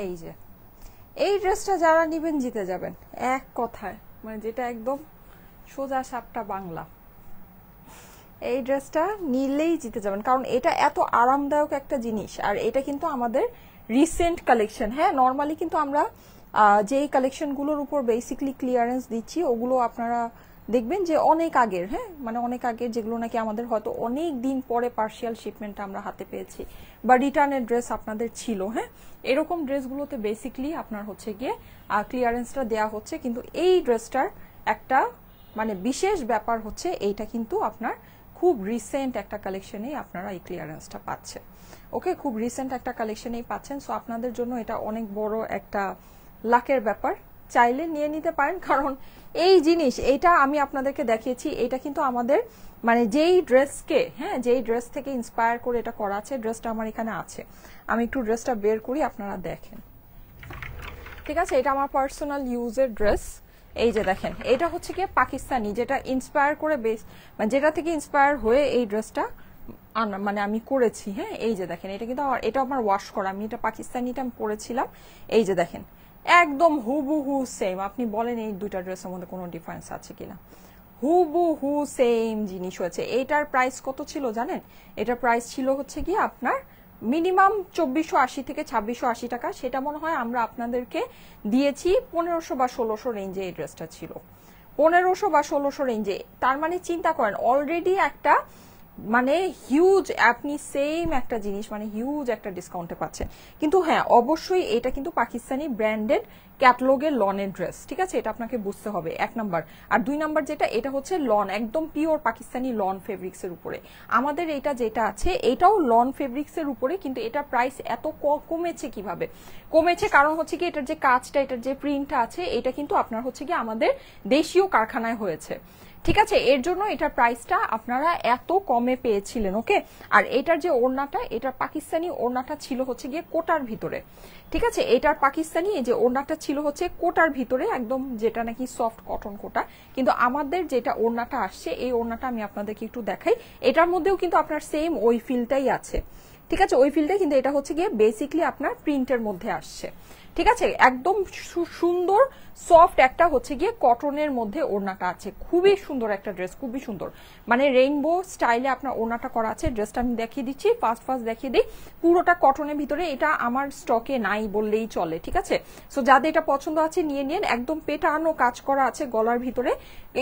এই যে এই ড্রেসটা যারা নিবেন জিতে যাবেন, এক কথায় মানে যেটা একদম সোজা সাপটা বাংলা। এই ড্রেসটা নিলেই জিতে যাবেন, কারণ এটা এত আরামদায়ক একটা জিনিস। আর এটা কিন্তু আমাদের রিসেন্ট কালেকশন। হ্যাঁ, নর্মালি কিন্তু আমরা যেই কালেকশনগুলোর উপর বেসিকলি ক্লিয়ারেন্স দিচ্ছি ওগুলো আপনারা দেখবেন যে অনেক আগের, হ্যাঁ মানে অনেক আগের, যেগুলো নাকি আমাদের হয়তো অনেক দিন পরে পার্শিয়াল শিপমেন্টটা আমরা হাতে পেয়েছি বা রিটার্নের ড্রেস আপনাদের ছিল। হ্যাঁ, এরকম ড্রেসগুলোতে বেসিকলি আপনার হচ্ছে গিয়ে ক্লিয়ারেন্সটা দেওয়া হচ্ছে। কিন্তু এই ড্রেসটার একটা মানে বিশেষ ব্যাপার হচ্ছে এইটা কিন্তু আপনার খুব রিসেন্ট একটা কালেকশনেই আপনারা এই ক্লিয়ারেন্সটা পাচ্ছেন। ওকে, খুব রিসেন্ট একটা কালেকশনেই পাচ্ছেন। সো আপনাদের জন্য এটা অনেক বড় একটা লাকের ব্যাপার, চাইলে নিয়ে নিতে পারেন। কারণ এই জিনিস এইটা আমি আপনাদেরকে দেখিয়েছি, এটা কিন্তু আমাদের মানে যেই ড্রেসকে, হ্যাঁ যেই ড্রেস থেকে ইন্সপায়ার করে এটা করা আছে, ড্রেসটা আমার এখানে আছে, আমি একটু ড্রেসটা বের করি আপনারা দেখেন। ঠিক আছে, এটা আমার পার্সোনাল ইউজের ড্রেস। এই যে দেখেন, এটা হচ্ছে কি পাকিস্তানি, যেটা ইন্সপায়ার করে বেস মানে যেটা থেকে ইন্সপায়ার হয়ে এই ড্রেসটা মানে আমি করেছি। হ্যাঁ, এই যে দেখেন, এটা কিন্তু এটা আমার ওয়াশ করা, আমি এটা পাকিস্তানিটা আমি পরেছিলাম। এই যে দেখেন, একদম হুবহু সেম। আপনি বলেন এই দুইটা ড্রেসের মধ্যে কোনো ডিফারেন্স আছে কিনা? হুবহু সেম জিনিস হয়েছে। এইটার প্রাইস কত ছিল জানেন? এটার প্রাইস ছিল হচ্ছে কি আপনার মিনিমাম 2480 থেকে 2680 টাকা, সেটা মনে হয় আমরা আপনাদেরকে দিয়েছি 1500 বা 1600 রেঞ্জে এই ড্রেসটা ছিল, 1500 বা 1600 রেঞ্জে। তার মানে চিন্তা করেন অলরেডি একটা মানে হিউজ, আপনি সেম একটা জিনিস মানে হিউজ একটা ডিসকাউন্টে পাচ্ছেন। কিন্তু হ্যাঁ অবশ্যই এটা কিন্তু পাকিস্তানি ব্র্যান্ডেড ক্যাটালগের লনের ড্রেস, ঠিক আছে, এটা আপনাকে বুঝতে হবে 1 নাম্বার। আর 2 নাম্বার যেটা, এটা হচ্ছে লন, একদম পিওর পাকিস্তানি লন ফেব্রিক্স এর উপরে। আমাদের এটা যেটা আছে এটাও লন ফেব্রিক্স এর উপরে, কিন্তু এটা প্রাইস এত কমেছে কিভাবে কমেছে, কারণ হচ্ছে কি এটার যে কাজটা, এটার যে প্রিন্টটা আছে, এটা কিন্তু আপনার হচ্ছে কি আমাদের দেশীয় কারখানায় হয়েছে, ঠিক আছে, এর জন্য এটার প্রাইসটা আপনারা এত কমে পেয়েছিলেন। ওকে, আর এটার যে ওড়নাটা, এটার পাকিস্তানি ওড়নাটা ছিল হচ্ছে গিয়ে কোটার ভিতরে, ঠিক আছে, এটার পাকিস্তানি এই যে ওড়নাটা ছিল হচ্ছে কোটার ভিতরে, একদম যেটা নাকি সফট কটন কোটা। কিন্তু আমাদের যেটা ওড়নাটা আসছে, এই ওড়নাটা আমি আপনাদেরকে একটু দেখাই, এটার মধ্যেও কিন্তু আপনার সেম ওই ফিলটাই আছে, ঠিক আছে, ওই ফিলটা, কিন্তু এটা হচ্ছে গিয়ে বেসিকলি আপনার প্রিন্টের মধ্যে আসছে, ঠিক আছে, একদম সুন্দর সফট একটা হচ্ছে গিয়ে কটনের মধ্যে ওড়নাটা আছে, খুবই সুন্দর একটা ড্রেস, খুবই সুন্দর, মানে রেইনবো স্টাইলে আপনার ওড়নাটা করা আছে। ড্রেসটা আমি দেখিয়ে দিচ্ছি, ফার্স্ট দেখিয়ে দিই, পুরোটা কটনের ভিতরে, এটা আমার স্টকে নাই বললেই চলে, ঠিক আছে। সো যাদের এটা পছন্দ আছে নিয়ে নিন, একদম পেটানো কাজ করা আছে গলার ভিতরে,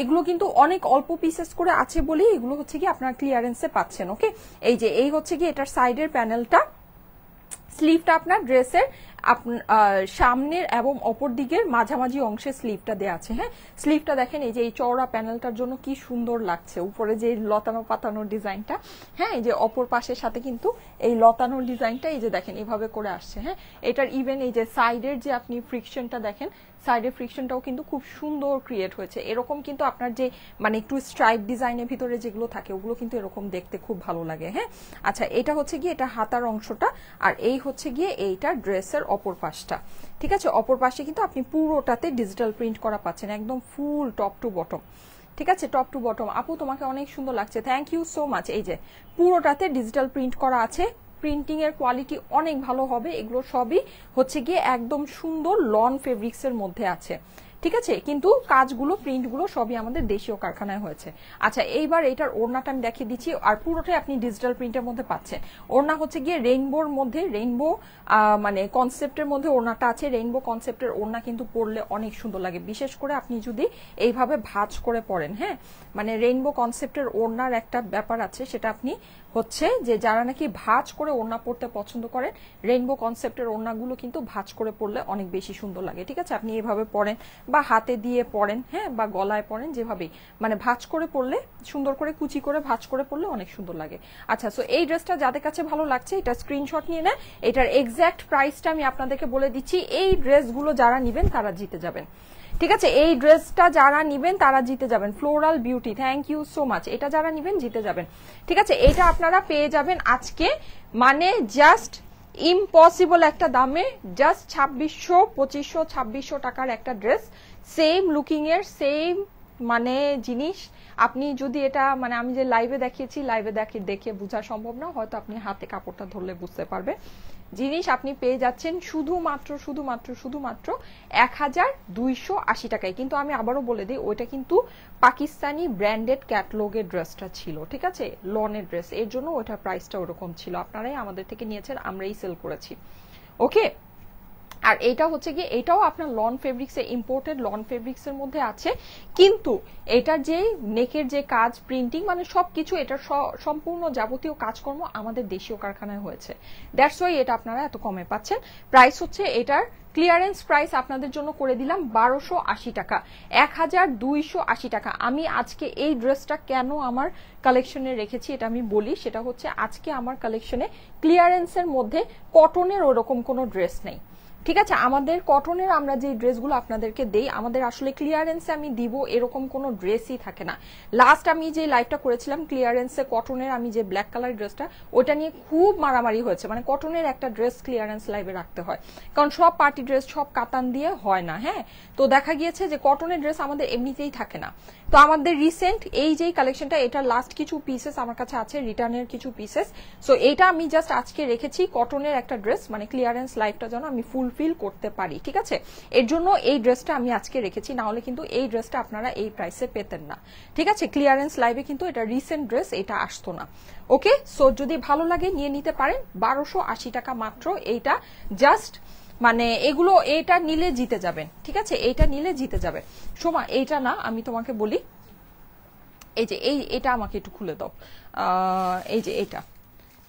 এগুলো কিন্তু অনেক অল্প পিসেস করে আছে বলেই এগুলো হচ্ছে কি আপনার ক্লিয়ারেন্সে পাচ্ছেন। ওকে, এই যে এই হচ্ছে কি এটার সাইডের প্যানেলটা, স্লিভটা আপনার ড্রেসের সামনের এবং অপর দিকের মাঝামাঝি অংশে স্লিভটা দেওয়া আছে। হ্যাঁ, স্লিভটা দেখেন, এই যে এই চওড়া প্যানেলটার জন্য কি সুন্দর লাগছে, উপরে যে লতানো পাতানোর ডিজাইনটা, হ্যাঁ, এই যে অপর পাশের সাথে কিন্তু এই লতানোর ডিজাইনটা এই যে দেখেন এভাবে করে আসছে। হ্যাঁ, এটার ইভেন এই যে সাইডের যে আপনি ফ্রিকশনটা দেখেন, সাইডের ফ্রিকশনটাও কিন্তু খুব সুন্দর ক্রিয়েট হয়েছে। এরকম কিন্তু আপনার যে মানে একটু স্ট্রাইপ ডিজাইনের ভিতরে যেগুলো থাকে ওগুলো কিন্তু এরকম দেখতে খুব ভালো লাগে। হ্যাঁ, আচ্ছা, এটা হচ্ছে গিয়ে এটা হাতার অংশটা, আর এই হচ্ছে গিয়ে এইটা ড্রেসের অপর পাশটা, ঠিক আছে, অপর পাশে কিন্তু আপনি পুরোটাতে ডিজিটাল প্রিন্ট করা পাচ্ছেন, একদম ফুল টপ টু বটম, ঠিক আছে, টপ টু বটম। আপু তোমাকে অনেক সুন্দর লাগছে, থ্যাংক ইউ সো মাচ। এই যে পুরোটাতে ডিজিটাল প্রিন্ট করা আছে, প্রিন্টিং এর কোয়ালিটি অনেক ভালো হবে, এগুলো সবই হচ্ছে গিয়ে একদম সুন্দর লন ফেব্রিক্স এর মধ্যে আছে, ঠিক আছে, কিন্তু কাজগুলো প্রিন্টগুলো সবই আমাদের দেশীয় কারখানায় হয়েছে। আচ্ছা, এইবার এটার ওড়নাটা আমি দেখিয়ে দিচ্ছি, আর পুরোটাই আপনি ডিজিটাল প্রিন্টের মধ্যে পাচ্ছেন। ওড়না হচ্ছে গিয়ে রেইনবোর মধ্যে, রেইনবো মানে কনসেপ্টের মধ্যে ওড়নাটা আছে। রেইনবো কনসেপ্টের ওড়না কিন্তু পরলে অনেক সুন্দর লাগে, বিশেষ করে আপনি যদি এইভাবে ভাঁজ করে পরেন। হ্যাঁ, মানে রেইনবো কনসেপ্টের ওড়নার একটা ব্যাপার আছে, সেটা আপনি হচ্ছে যে যারা নাকি ভাঁজ করে ওড়না পরতে পছন্দ করেন, রেইনবো কনসেপ্টের ওড়নাগুলো কিন্তু ভাঁজ করে পরলে অনেক বেশি সুন্দর লাগে, ঠিক আছে, আপনি এভাবে পরেন বা হাতে দিয়ে পরেন, হ্যাঁ, বা গলায় পরেন, যেভাবেই মানে ভাঁজ করে পরলে, সুন্দর করে কুচি করে ভাঁজ করে পরলে অনেক সুন্দর লাগে। আচ্ছা, সো এই ড্রেসটা যাদের কাছে ভালো লাগছে এটা স্ক্রিনশট নিয়ে নেন, এটার এক্স্যাক্ট প্রাইসটা আমি আপনাদেরকে বলে দিচ্ছি। এই ড্রেসগুলো যারা নিবেন তারা জিতে যাবেন, ঠিক আছে, এই ড্রেসটা যারা নিবেন তারা জিতে যাবেন। Floral beauty, thank you so much, এটা যারা নিবেন জিতে যাবেন, ঠিক আছে। এটা আপনারা পেয়ে যাবেন আজকে মানে জাস্ট ইম্পসিবল একটা দামে, জাস্ট 2600, 2500, 2600 টাকার একটা ড্রেস, সেম লুকিং এর সেম মানে জিনিস। আপনি যদি এটা মানে আমি যে লাইভে দেখিয়েছি, লাইভে দেখে বোঝা সম্ভব না, হয়তো আপনি হাতে কাপড়টা ধরলে বুঝতে পারবে। জিনিস আপনি পেয়ে যাচ্ছেন শুধুমাত্র 1280 টাকায়। কিন্তু আমি আবারও বলে দিই, ওইটা কিন্তু পাকিস্তানি ব্র্যান্ডেড ক্যাটালগের ড্রেসটা ছিল, ঠিক আছে, লনের ড্রেস, এর জন্য ওইটার প্রাইসটা ওরকম ছিল। আপনারাই আমাদের থেকে নিয়েছেন, আমরাই সেল করেছি। ওকে, আর এটা হচ্ছে কি, এটাও আপনার লন ফেব্রিক্সে, ইম্পোর্টেড লন ফেব্রিক্সের মধ্যে আছে, কিন্তু এটার যে নেকের যে কাজ, প্রিন্টিং মানে সবকিছু, এটার সম্পূর্ণ যাবতীয় কাজকর্ম আমাদের দেশীয় কারখানায় হয়েছে। দ্যাটস ওয়াই এটা আপনারা এত কমে পাচ্ছেন। প্রাইস হচ্ছে এটার ক্লিয়ারেন্স প্রাইস আপনাদের জন্য করে দিলাম 1280 টাকা, 1280 টাকা। আমি আজকে এই ড্রেসটা কেন আমার কালেকশনে রেখেছি এটা আমি বলি, সেটা হচ্ছে আজকে আমার কালেকশনে ক্লিয়ারেন্সের মধ্যে কটনের ওরকম কোনো ড্রেস নেই, ঠিক আছে। আমাদের কটনের আমরা যে ড্রেসগুলো আপনাদেরকে দেই, আমাদের আসলে ক্লিয়ারেন্সে আমি দিব এরকম কোনো ড্রেসই থাকে না। লাস্ট আমি যে লাইভটা করেছিলাম ক্লিয়ারেন্সে কটনের, আমি যে ব্ল্যাক কালার ড্রেসটা, ওটা নিয়ে খুব মারামারি হয়েছে, মানে কটনের একটা ড্রেস ক্লিয়ারেন্স লাইভে রাখতে হয়, কারণ সব পার্টি ড্রেস সব কাতান দিয়ে হয় না। হ্যাঁ, তো দেখা গিয়েছে যে কটনের ড্রেস আমাদের এমনিতেই থাকে না। তো আমাদের রিসেন্ট এই যে কালেকশনটা, এটা লাস্ট কিছু পিসেস আমার কাছে আছে, রিটার্নের কিছু পিসেস। সো এটা আমি জাস্ট আজকে রেখেছি কটনের একটা ড্রেস, মানে ক্লিয়ারেন্স লাইভটা যেন আমি ফুল ফুলফিল করতে পারি, ঠিক আছে? এর জন্য এই ড্রেসটা আমি আজকে রেখেছি, না হলে কিন্তু এই ড্রেসটা আপনারা এই প্রাইসে পেতেন না, ঠিক আছে? ক্লিয়ারেন্স লাইভে কিন্তু এটা রিসেন্ট ড্রেস, এটা আসতো না। ওকে, সো যদি ভালো লাগে নিয়ে নিতে পারেন। 1280 টাকা মাত্র এইটা, জাস্ট মানে এগুলো এটা নিলে জিতে যাবেন, ঠিক আছে? এইটা নিলে জিতে যাবে। সোমা এইটা না, আমি তোমাকে বলি, এই যে এটা আমাকে একটু খুলে দাও, এই যে এটা,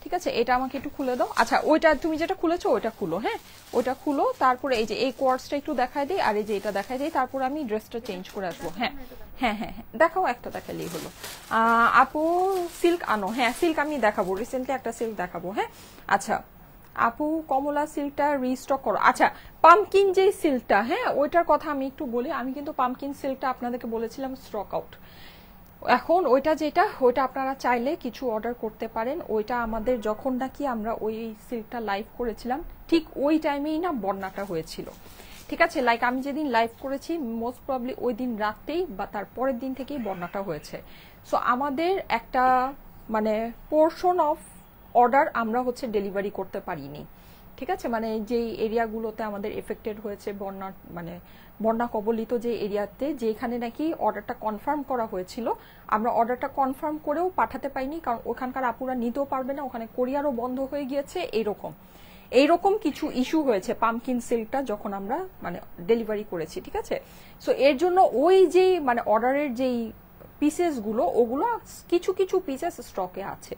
ঠিক আছে? এটা আমাকে একটু খুলে দাও। আচ্ছা, ওইটা তুমি যেটা খুলেছো ওইটা খুলো, হ্যাঁ ওইটা খুলো। তারপরে এই যে এই কোয়ার্সটা একটু দেখাই দিই, আর এই যে এটা দেখাই দিই, তারপর আমি ড্রেসটা চেঞ্জ করে আসবো। হ্যাঁ হ্যাঁ হ্যাঁ হ্যাঁ, দেখাও, একটা দেখালেই হলো। আপু সিল্ক আনো, হ্যাঁ সিল্ক আমি দেখাবো, রিসেন্টলি একটা সিল্ক দেখাবো। হ্যাঁ আচ্ছা আপু কমলা সিল্কটা রিস্টক করো। আচ্ছা পামকিন যে সিল্কটা, হ্যাঁ ওইটার কথা আমি একটু বলি। আমি কিন্তু পামকিন সিল্কটা আপনাদেরকে বলেছিলাম স্টক আউট। এখন ওইটা যেটা, ওইটা আপনারা চাইলে কিছু অর্ডার করতে পারেন। ওইটা আমাদের যখন নাকি আমরা ওই সিল্কটা লাইভ করেছিলাম ঠিক ওই টাইমেই না বন্যাটা হয়েছিল, ঠিক আছে? লাইক আমি যেদিন লাইভ করেছি মোস্ট প্রবলি ওই দিন রাতেই বা তার পরের দিন থেকেই বন্যাটা হয়েছে। সো আমাদের একটা মানে পোর্শন অফ অর্ডার আমরা হচ্ছে ডেলিভারি করতে পারিনি, ঠিক আছে? মানে যেই এরিয়াগুলোতে আমাদের এফেক্টেড হয়েছে বন্যা, মানে বন্যা কবলিত যে এরিয়াতে, যেখানে নাকি অর্ডারটা কনফার্ম করা হয়েছিল, আমরা অর্ডারটা কনফার্ম করেও পাঠাতে পাইনি, কারণ ওখানকার আপুরা নিতেও পারবে না, ওখানে কোরিয়ারও বন্ধ হয়ে গিয়েছে। এইরকম কিছু ইস্যু হয়েছে পামকিন সিল্কটা যখন আমরা মানে ডেলিভারি করেছি, ঠিক আছে? সো এর জন্য ওই যে মানে অর্ডারের যেই পিসেসগুলো, ওগুলো কিছু কিছু পিসেস স্টকে আছে।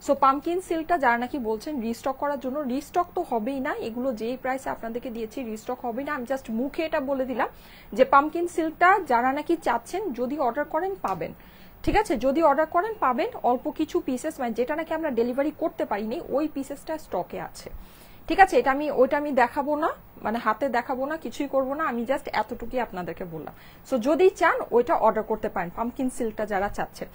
সো পামকিন সিল্কটা যারা নাকি বলছেন রিস্টক করার জন্য, রিস্টক তো হবেই না, এগুলো যেই প্রাইসে আপনাদেরকে দিয়েছি রিস্টক হবে না। আমি জাস্ট মুখে এটা বলে দিলাম যে পামকিন সিল্কটা যারা নাকি চাচ্ছেন যদি অর্ডার করেন পাবেন, ঠিক আছে? যদি অর্ডার করেন পাবেন। অল্প কিছু পিসেস মানে যেটা নাকি আমরা ডেলিভারি করতে পারিনি ওই পিসেসটা স্টকে আছে, ঠিক আছে? ওইটা আমি দেখাবো না, মানে হাতে দেখাবো না, কিছুই করবো না, আমি জাস্ট এতটুকুই আপনাদেরকে বললাম। সো যদি চান ওইটা অর্ডার করতে পারেন, পামকিন সিল্কটা যারা চাচ্ছেন।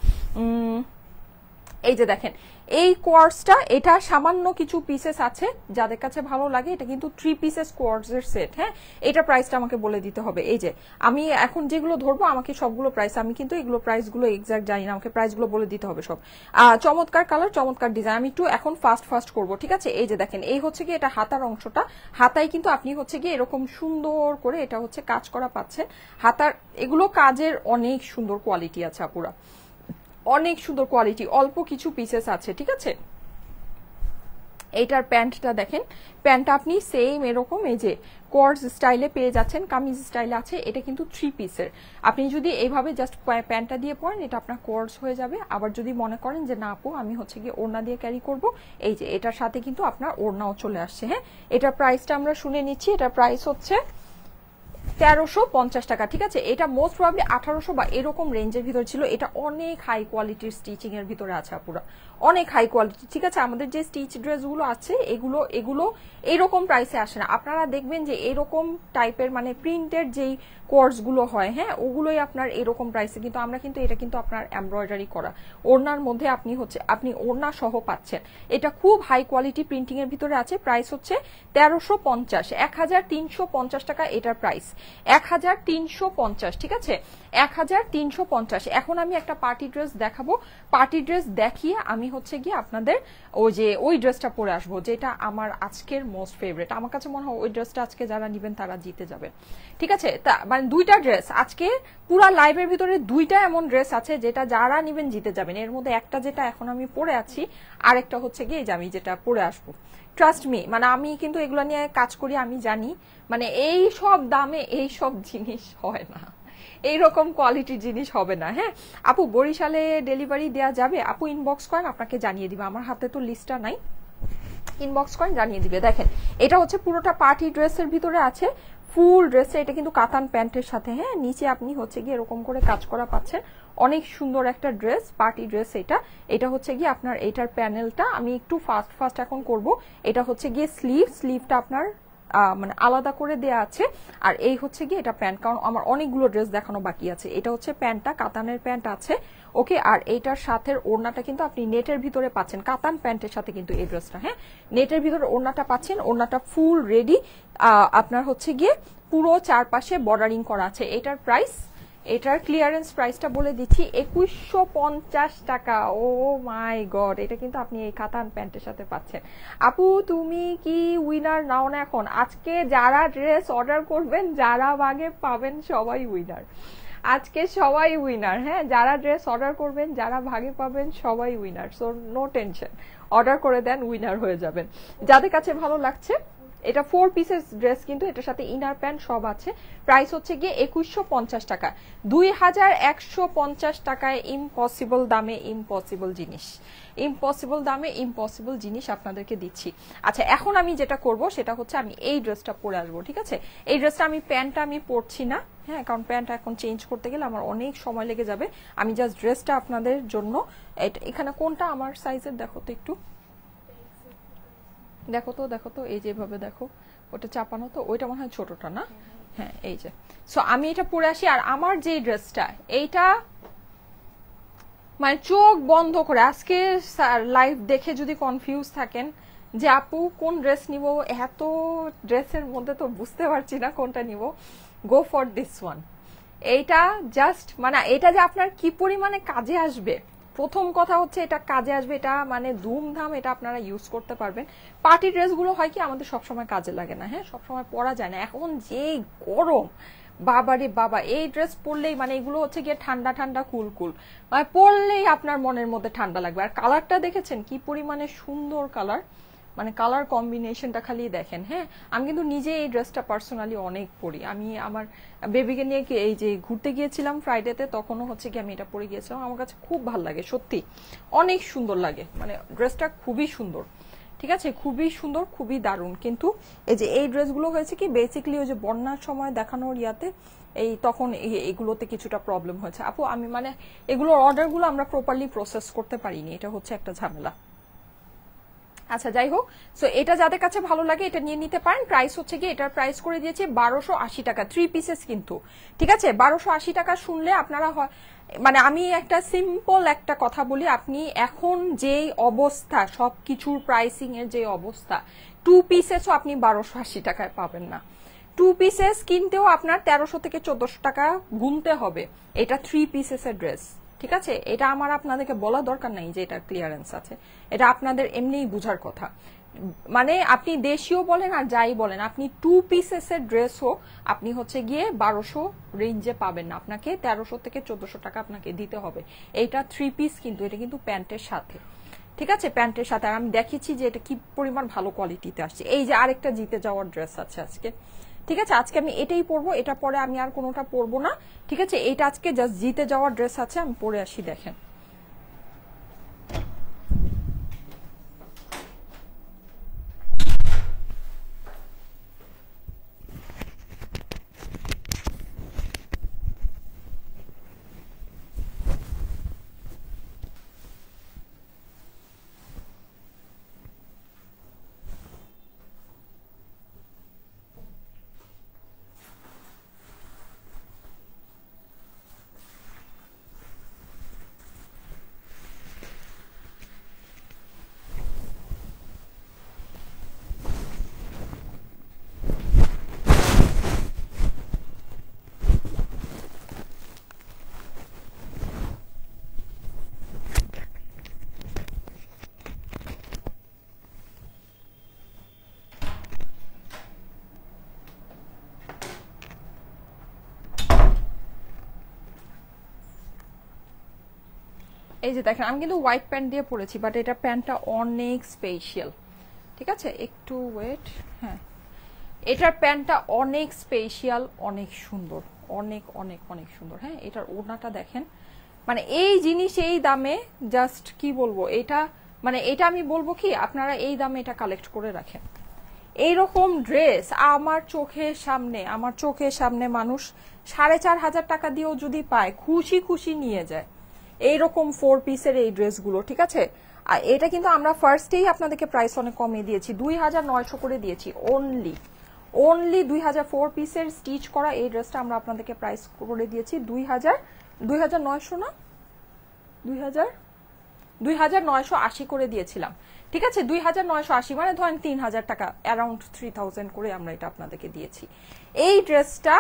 এই যে দেখেন এই কোয়ার্সটা, এটা সামান্য কিছু পিসেস আছে, যাদের কাছে ভালো লাগে। এটা কিন্তু 3 পিসেস কোয়ার্সের সেট। হ্যাঁ এটা প্রাইসটা আমাকে বলে দিতে হবে। এই যে আমি এখন যেগুলো ধরবো আমাকে সবগুলো প্রাইস, আমি কিন্তু এগুলো প্রাইসগুলো এক্সাক্ট জানি না, আমাকে প্রাইসগুলো বলে দিতে হবে সব। চমৎকার কালার, চমৎকার ডিজাইন। আমি একটু এখন ফাস্ট করবো, ঠিক আছে? এই যে দেখেন এই হচ্ছে কি এটা হাতার অংশটা, হাতায় কিন্তু আপনি হচ্ছে কি এরকম সুন্দর করে এটা হচ্ছে কাজ করা পাচ্ছেন। হাতার এগুলো কাজের অনেক সুন্দর কোয়ালিটি আছে আপুরা, অনেক সুন্দর কোয়ালিটি, অল্প কিছু পিসেস আছে, ঠিক আছে? এইটার প্যান্টটা দেখেন, প্যান্টটা আপনি সেম এরকম এই যে কোয়ার্স স্টাইলে পেয়ে যাচ্ছেন, কামিজ স্টাইলে আছে। এটা কিন্তু 3 পিসের। আপনি যদি এইভাবে জাস্ট প্যান্টটা দিয়ে পরেন এটা আপনার কোয়ার্স হয়ে যাবে। আবার যদি মনে করেন যে না আপু আমি হচ্ছে গিয়ে ওড়না দিয়ে ক্যারি করব, এই যে এটার সাথে কিন্তু আপনার ওড়নাও চলে আসছে। হ্যাঁ এটার প্রাইসটা আমরা শুনে নিচ্ছি। এটার প্রাইস হচ্ছে 1350 টাকা, ঠিক আছে? এটা মোস্ট প্রবাবলি 1800 বা এরকম রেঞ্জের ভিতর ছিল। এটা অনেক হাই কোয়ালিটির স্টিচিং এর ভিতরে আছে আপুরা, অনেক হাই কোয়ালিটি, ঠিক আছে? আমাদের যে স্টিচ ড্রেসগুলো আছে এগুলো এরকম প্রাইসে আসে না। আপনারা দেখবেন যে এরকম টাইপের মানে প্রিন্টের যেই কোয়ার্সগুলো হয়, হ্যাঁ ওগুলোই আপনার এরকম প্রাইসে, কিন্তু আমরা কিন্তু এটা কিন্তু আপনার এমব্রয়ডারি করা ওড়নার মধ্যে আপনি ওড়না সহ পাচ্ছেন। এটা খুব হাই কোয়ালিটি প্রিন্টিং এর ভিতরে আছে। প্রাইস হচ্ছে 1350, 1350 টাকা এটার প্রাইস, 1350, ঠিক আছে? 1350। এখন আমি একটা পার্টি ড্রেস দেখাবো, পার্টি ড্রেস দেখিয়ে আমি হচ্ছে গিয়ে আপনাদের ওই ড্রেসটা পরে আসবো, যেটা আমার আজকের মোস্ট ফেভারিট। আমার কাছে মনে হয় ওই ড্রেসটা আজকে যারা নিবেন তারা জিতে যাবেন, ঠিক আছে? তা মানে 2টা ড্রেস আজকে পুরা লাইভের ভিতরে, 2টা এমন ড্রেস আছে যেটা যারা নিবেন জিতে যাবেন। এর মধ্যে একটা যেটা এখন আমি পরে আছি, আরেকটা হচ্ছে গিয়ে যে আমি যেটা পরে আসবো। ট্রাস্ট মি, মানে আমি কিন্তু এগুলো নিয়ে কাজ করি, আমি জানি মানে এই সব দামে এই সব জিনিস হয় না, এইরকম কোয়ালিটির জিনিস হবে না। হ্যাঁ আপু বরিশালে ডেলিভারি দেওয়া যাবে? আপু ইনবক্স করেন, আপনাকে জানিয়ে দিবে। আমার হাতে তো লিস্টটা নাই, ইনবক্স করেন জানিয়ে দিবে। দেখেন এটা হচ্ছে পুরোটা পার্টি ড্রেসের ভিতরে আছে, ফুল ড্রেসে। এটা কিন্তু কাতান প্যান্টের সাথে, হ্যাঁ নিচে আপনি হচ্ছে গিয়ে এরকম করে কাজ করা পাচ্ছেন। অনেক সুন্দর একটা ড্রেস, পার্টি ড্রেস। এটা হচ্ছে গিয়ে আপনার এটার প্যানেলটা আমি একটু ফাস্ট এখন করব। এটা হচ্ছে গিয়ে স্লিভটা আপনার মানে আলাদা করে দেয়া আছে। আর এই হচ্ছে গিয়ে এটা প্যান্ট, কারণ আমার অনেকগুলো ড্রেস দেখানো বাকি আছে। এটা হচ্ছে প্যান্টটা, কাতানের প্যান্ট আছে, ওকে? আর এইটার সাথে ওড়নাটা কিন্তু আপনি নেটের ভিতরে পাচ্ছেন, কাতান প্যান্টের সাথে কিন্তু এই ড্রেসটা, হ্যাঁ নেটের ভিতরে ওড়নাটা পাচ্ছেন। ওড়নাটা ফুল রেডি, আপনার হচ্ছে গিয়ে পুরো চারপাশে বর্ডারিং করা আছে। এটার ক্লিয়ারেন্স প্রাইসটা বলে দিচ্ছি 2150 টাকা। ও মাই গড, এটা কিন্তু আপনি এই কাতান প্যান্টের সাথে পাচ্ছেন। আপু তুমি কি উইনার নাও না এখন? আজকে যারা ড্রেস অর্ডার করবেন, যারা ভাগে পাবেন, সবাই উইনার। আজকে সবাই উইনার। হ্যাঁ, যারা ড্রেস অর্ডার করবেন, যারা ভাগে পাবেন, সবাই winner. So no tension, order করে দেন, উইনার হয়ে যাবেন। যাদের কাছে ভালো লাগছে, এটা 4 পিসেস ড্রেস, কিন্তু এটার সাথে ইনার প্যান্ট সব আছে। প্রাইস হচ্ছে গিয়ে 2150 টাকা। 2150 টাকায় ইম্পসিবল দামে ইম্পসিবল জিনিস, ইম্পসিবল দামে ইম্পসিবল জিনিস আপনাদেরকে দিচ্ছি। আচ্ছা, এখন আমি যেটা করব সেটা হচ্ছে আমি এই ড্রেসটা পরে আসবো, ঠিক আছে? এই ড্রেসটা প্যান্টটা আমি পরছি না, হ্যাঁ, কারণ প্যান্টটা এখন চেঞ্জ করতে গেলে আমার অনেক সময় লেগে যাবে। আমি জাস্ট ড্রেসটা আপনাদের জন্য, এখানে কোনটা আমার সাইজের দেখো তো একটু, দেখো তো এই যেভাবে দেখো, ওটা চাপানো তো, ওইটা মনে হয় ছোটটা না? হ্যাঁ, এই যে। সো আমি এটা পরে আসি। আর আমার যে ড্রেসটা, এইটা মানে চোখ বন্ধ করে, আজকে লাইভ দেখে যদি কনফিউজ থাকেন যে আপু কোন ড্রেস নিব, এত ড্রেসের মধ্যে তো বুঝতে পারছি না কোনটা নিব, গো ফর দিস ওয়ান। এইটা জাস্ট মানে এটা যে আপনার কি পরিমাণে কাজে আসবে, প্রথম কথা হচ্ছে এটা কাজে আসবে, এটা মানে ধুমধাম এটা আপনারা ইউজ করতে পারবেন। পার্টি ড্রেসগুলো হয় কি আমাদের সবসময় কাজে লাগে না, হ্যাঁ, সবসময় পরা যায় না। এখন যে গরম, বাবারে বাবা, এই ড্রেস পরলেই মানে এগুলো হচ্ছে গিয়ে ঠান্ডা ঠান্ডা কুল কুল, মানে পরলেই আপনার মনের মধ্যে ঠান্ডা লাগবে। আর কালারটা দেখেছেন কি পরিমাণে সুন্দর কালার, মানে কালার কম্বিনেশনটা খালি দেখেন। হ্যাঁ, আমি কিন্তু নিজে এই ড্রেসটা পার্সোনালি অনেক পরি। আমি আমার বেবিকে নিয়ে এই যে ঘুরতে গিয়েছিলাম ফ্রাইডেতে, তখনও হচ্ছে কি আমি এটা পরে গিয়েছিলাম। আমার কাছে খুব ভালো লাগে, সত্যি অনেক সুন্দর লাগে, মানে ড্রেসটা খুবই সুন্দর, ঠিক আছে, খুবই সুন্দর, খুবই দারুণ। কিন্তু এই যে এই ড্রেসগুলো হয়েছে কি বেসিক্যালি ওই যে বন্যার সময় দেখানোর ইয়াতে, এই তখন এগুলোতে কিছুটা প্রবলেম হয়েছে আপু। আমি মানে এগুলোর অর্ডারগুলো আমরা প্রপারলি প্রসেস করতে পারিনি, এটা হচ্ছে একটা ঝামেলা। আচ্ছা, যাই হোক, সো এটা যাদের কাছে ভালো লাগে এটা নিয়ে নিতে পারেন। প্রাইস হচ্ছে কি, এটার প্রাইস করে দিয়েছে 1280 টাকা, 3 পিসেস কিন্তু, ঠিক আছে? 1280 টাকা শুনলে আপনারা মানে আমি একটা সিম্পল একটা কথা বলি, আপনি এখন যেই অবস্থা সবকিছুর প্রাইসিং এর যে অবস্থা, 2 পিসেসও আপনি 1280 টাকায় পাবেন না। 2 পিসেস কিনতেও আপনার 1300 থেকে 1400 টাকা গুনতে হবে। এটা 3 পিসেসের ড্রেস, ঠিক আছে? এটা আমার আপনাদেরকে বলা দরকার নাই যে এটা ক্লিয়ারেন্স আছে, এটা আপনাদের এমনিই বুঝার কথা। মানে আপনি দেশীয় বলেন আর যাই বলেন, আপনি 2 পিসেসের ড্রেসও আপনি হচ্ছে গিয়ে 1200 রেঞ্জে পাবেন না, আপনাকে 1300 থেকে 1400 টাকা আপনাকে দিতে হবে। এইটা 3 পিস কিন্তু, এটা কিন্তু প্যান্টের সাথে, ঠিক আছে, প্যান্টের সাথে। আর আমি দেখেছি যে এটা কি পরিমাণ ভালো কোয়ালিটিতে আসছে। এই যে আরেকটা জিতে যাওয়ার ড্রেস আছে আজকে, ঠিক আছে, আজকে আমি এটাই পরবো, এটা পরে আমি আর কোনোটা পরবো না, ঠিক আছে? এটা আজকে জাস্ট জিতে যাওয়ার ড্রেস আছে, আমি পরে আসি। দেখেন, এই যে দেখেন, আমি কিন্তু হোয়াইট প্যান্ট দিয়ে পরেছি, বাট এটা প্যান্টটা অনেক স্পেশাল, ঠিক আছে? একটু ওয়েট, হ্যাঁ, এটার প্যান্টটা অনেক স্পেশাল, অনেক সুন্দর, অনেক অনেক অনেক সুন্দর। হ্যাঁ, এটার ওড়নাটা দেখেন, মানে এই জিনিস এই দামে জাস্ট কি বলবো, এটা মানে এটা আমি বলবো কি আপনারা এই দামে এটা কালেক্ট করে রাখেন। এইরকম ড্রেস আমার চোখের সামনে মানুষ 4500 টাকা দিয়েও যদি পায়, খুশি খুশি নিয়ে যায় এইরকম 4 পিসের এই ড্রেসগুলো, ঠিক আছে? আর এটা কিন্তু আমরা ফার্স্টেই আপনাদেরকে প্রাইস অনেক কমিয়ে দিয়েছি, 2900 করে দিয়েছি অনলি 2004 পিসের স্টিচ করা এই ড্রেসটা আমরা আপনাদেরকে প্রাইস করে দিয়েছি 2900 না 2980 করে দিয়েছিলাম, ঠিক আছে? 2980 মানে ধরেন 3000 টাকা, অ্যারাউন্ড 3000 করে আমরা এটা আপনাদেরকে দিয়েছি। এই ড্রেসটা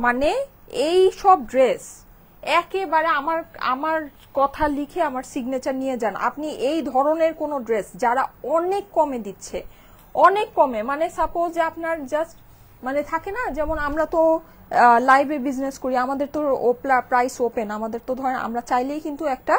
মানে এই সব ড্রেস একেবারে আমার আমার কথা লিখে আমার সিগনেচার নিয়ে যান। আপনি এই ধরনের কোনো ড্রেস যারা অনেক কমে দিচ্ছে, অনেক কমে, মানে সাপোজ যে আপনার জাস্ট মানে থাকে না, যেমন আমরা তো লাইভে বিজনেস করি, আমাদের তো প্রাইস ওপেন, আমাদের তো ধরেন আমরা চাইলেই কিন্তু একটা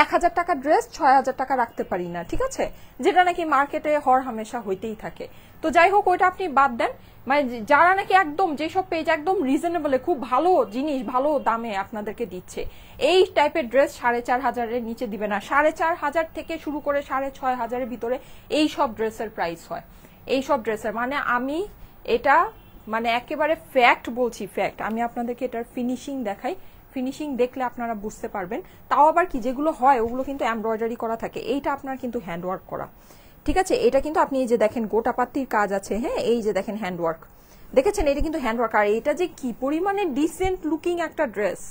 1000 টাকা ড্রেস 6000 টাকা রাখতে পারি না, ঠিক আছে, যেটা নাকি মার্কেটে হর হামেশা হইতেই থাকে। তো যাই হোক, ওইটা আপনি বাদ দেন। মানে যারা নাকি একদম যেসব পেজ একদম রিজনেবলে খুব ভালো জিনিস ভালো দামে আপনাদেরকে দিচ্ছে, এই টাইপের ড্রেস 4500-এর নিচে দিবে না। 4500 থেকে শুরু করে 6500-এর ভিতরে এই সব ড্রেসের প্রাইস হয়। এই সব ড্রেসের মানে আমি এটা মানে একেবারে ফ্যাক্ট বলছি, ফ্যাক্ট। আমি আপনাদেরকে এটার ফিনিশিং দেখাই, ফিনিশিং দেখলে আপনারা বুঝতে পারবেন। তাও আবার কি, যেগুলো হয় ওগুলো কিন্তু এমব্রয়ডারি করা থাকে, এইটা আপনার কিন্তু হ্যান্ডওয়ার্ক করা, ঠিক আছে। এটা কিন্তু আপনি এই যে দেখেন গোটাপাত্তির কাজ আছে, হ্যাঁ, এই যে দেখেন হ্যান্ডওয়ার্ক, দেখেছেন, এটা কিন্তু হ্যান্ডওয়ার্ক। আর এটা যে কি পরিমাণে ডিসেন্ট লুকিং একটা ড্রেস,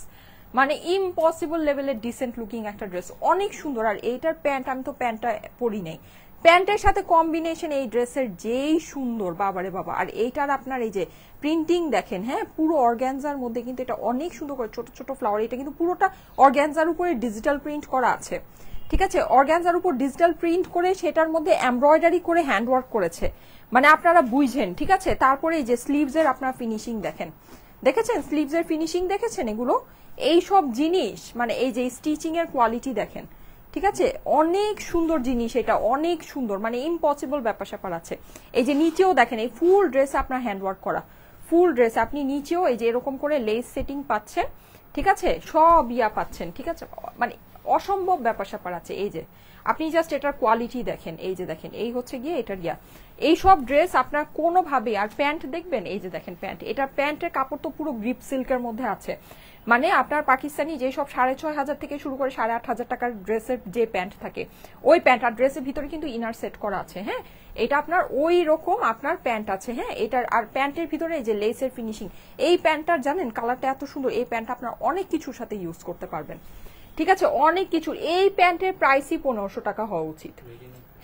মানে ইম্পসিবল লেভেলের ডিসেন্ট লুকিং একটা ড্রেস, অনেক সুন্দর। আর এইটার প্যান্ট, আমি তো প্যান্টটা পরি নাই, প্যান্টের সাথে কম্বিনেশন এই ড্রেসের যেই সুন্দর, বাবারে বাবা। আর এইটার আপনার এই যে প্রিন্টিং দেখেন, হ্যাঁ, পুরো অর্গ্যানজার মধ্যে কিন্তু এটা অনেক সুন্দর করে ছোট ছোট ফ্লাওয়ার, এটা কিন্তু পুরোটা অর্গ্যানজার উপরে ডিজিটাল প্রিন্ট করা আছে, ঠিক আছে, অর্গ্যানজার উপর ডিজিটাল প্রিন্ট করে সেটার মধ্যে এমব্রয়ডারি করে হ্যান্ডওয়ার্ক করেছে, মানে আপনারা বুঝেন, ঠিক আছে। তারপরে এই যে স্লিভস এর আপনার ফিনিশিং দেখেন, দেখেছেন স্লিভস এর ফিনিশিং দেখেছেন, এগুলো এই সব জিনিস মানে এই যে স্টিচিং এর কোয়ালিটি দেখেন, ঠিক আছে, অনেক সুন্দর জিনিস, এটা অনেক সুন্দর, মানে ইম্পসিবল ব্যাপার স্যাপার আছে। এই যে নিচেও দেখেন, এই ফুল ড্রেস আপনার হ্যান্ডওয়ার্ক করা, ফুল ড্রেস আপনি নিচেও এই যে এরকম করে লেস সেটিং পাচ্ছেন, ঠিক আছে, সব ইয়া পাচ্ছেন, ঠিক আছে, মানে অসম্ভব ব্যাপার স্যাপার আছে। এই যে আপনি জাস্ট এটার কোয়ালিটি দেখেন, এই যে দেখেন, এই হচ্ছে গিয়ে এটার ইয়া, এই সব ড্রেস আপনার কোনোভাবে। আর প্যান্ট দেখবেন, এই যে দেখেন প্যান্ট, এটার প্যান্টের কাপড় তো পুরো গ্রিপ সিল্কের মধ্যে আছে, মানে আপনার পাকিস্তানি যে সব 6500 থেকে শুরু করে 8500 টাকার ড্রেসের যে প্যান্ট থাকে, ওই প্যান্ট আর ড্রেসের ভিতরে কিন্তু ইনার সেট করা আছে, হ্যাঁ, এটা আপনার ওই রকম আপনার প্যান্ট আছে, হ্যাঁ, এটার আর প্যান্টের ভিতরে এই যে লেসের ফিনিশিং, এই প্যান্টটার জানেন কালারটা এত সুন্দর, এই প্যান্ট আপনার অনেক কিছুর সাথে ইউজ করতে পারবেন, ঠিক আছে, অনেক কিছু। এই প্যান্টের প্রাইসই 1500 টাকা হওয়া উচিত,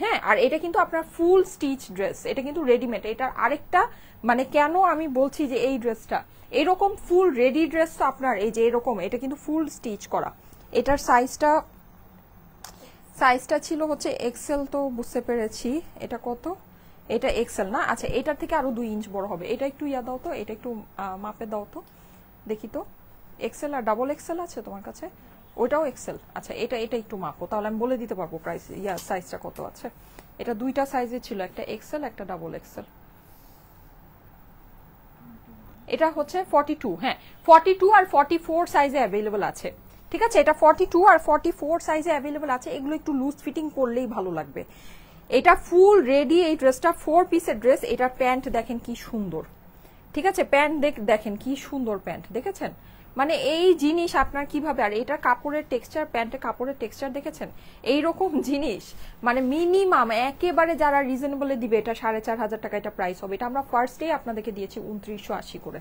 হ্যাঁ। আর এটা কিন্তু আপনার ফুল স্টিচ ড্রেস, এটা কিন্তু রেডিমেড। এটার আরেকটা মানে কেন আমি বলছি যে এই ড্রেসটা এরকম ফুল রেডি ড্রেস তো আপনার এই যে এরকম, এটা কিন্তু ফুল স্টিচ করা। এটার সাইজটা ছিল হচ্ছে এক্সেল, তো বুঝতে পেরেছি। এটা কত, এটা এক্সেল না, আচ্ছা, এটার থেকে আরো 2 ইঞ্চ বড় হবে। এটা একটু ইয়া দাও তো, এটা একটু মাপে দাও তো দেখি তো, এক্সেল আর ডাবল এক্সেল আছে তোমার কাছে? ওইটাও এক্সেল, আচ্ছা, এটা একটু মাপো, তাহলে আমি বলে দিতে পারবো প্রাইস ইয়া সাইজটা কত আছে। এটা দুইটা সাইজে ছিল, একটা এক্সেল একটা ডাবল এক্সেল। এটা হচ্ছে 42, হ্যাঁ 42 আর 44 সাইজে অ্যাভেলেবল আছে, ঠিক আছে, এটা 42 আর 44 সাইজে অ্যাভেলেবল আছে। এগুলো একটু লুজ ফিটিং করলেই ভালো লাগবে। এটা ফুল রেডি, এই ড্রেসটা 4 পিসের ড্রেস। এটার প্যান্ট দেখেন কি সুন্দর, ঠিক আছে, প্যান্ট দেখেন কি সুন্দর প্যান্ট, দেখেছেন, মানে এই জিনিস আপনার কিভাবে। আর এটা কাপড়ের টেক্সচার, প্যান্টের কাপড়ের টেক্সচার দেখেছেন, এইরকম জিনিস মানে মিনিমাম একেবারে যারা রিজনেবলে দিবে, এটা 4500 টাকা এটা প্রাইস হবে। এটা আমরা ফার্স্টেই আপনাদেরকে দিয়েছি 2980 করে,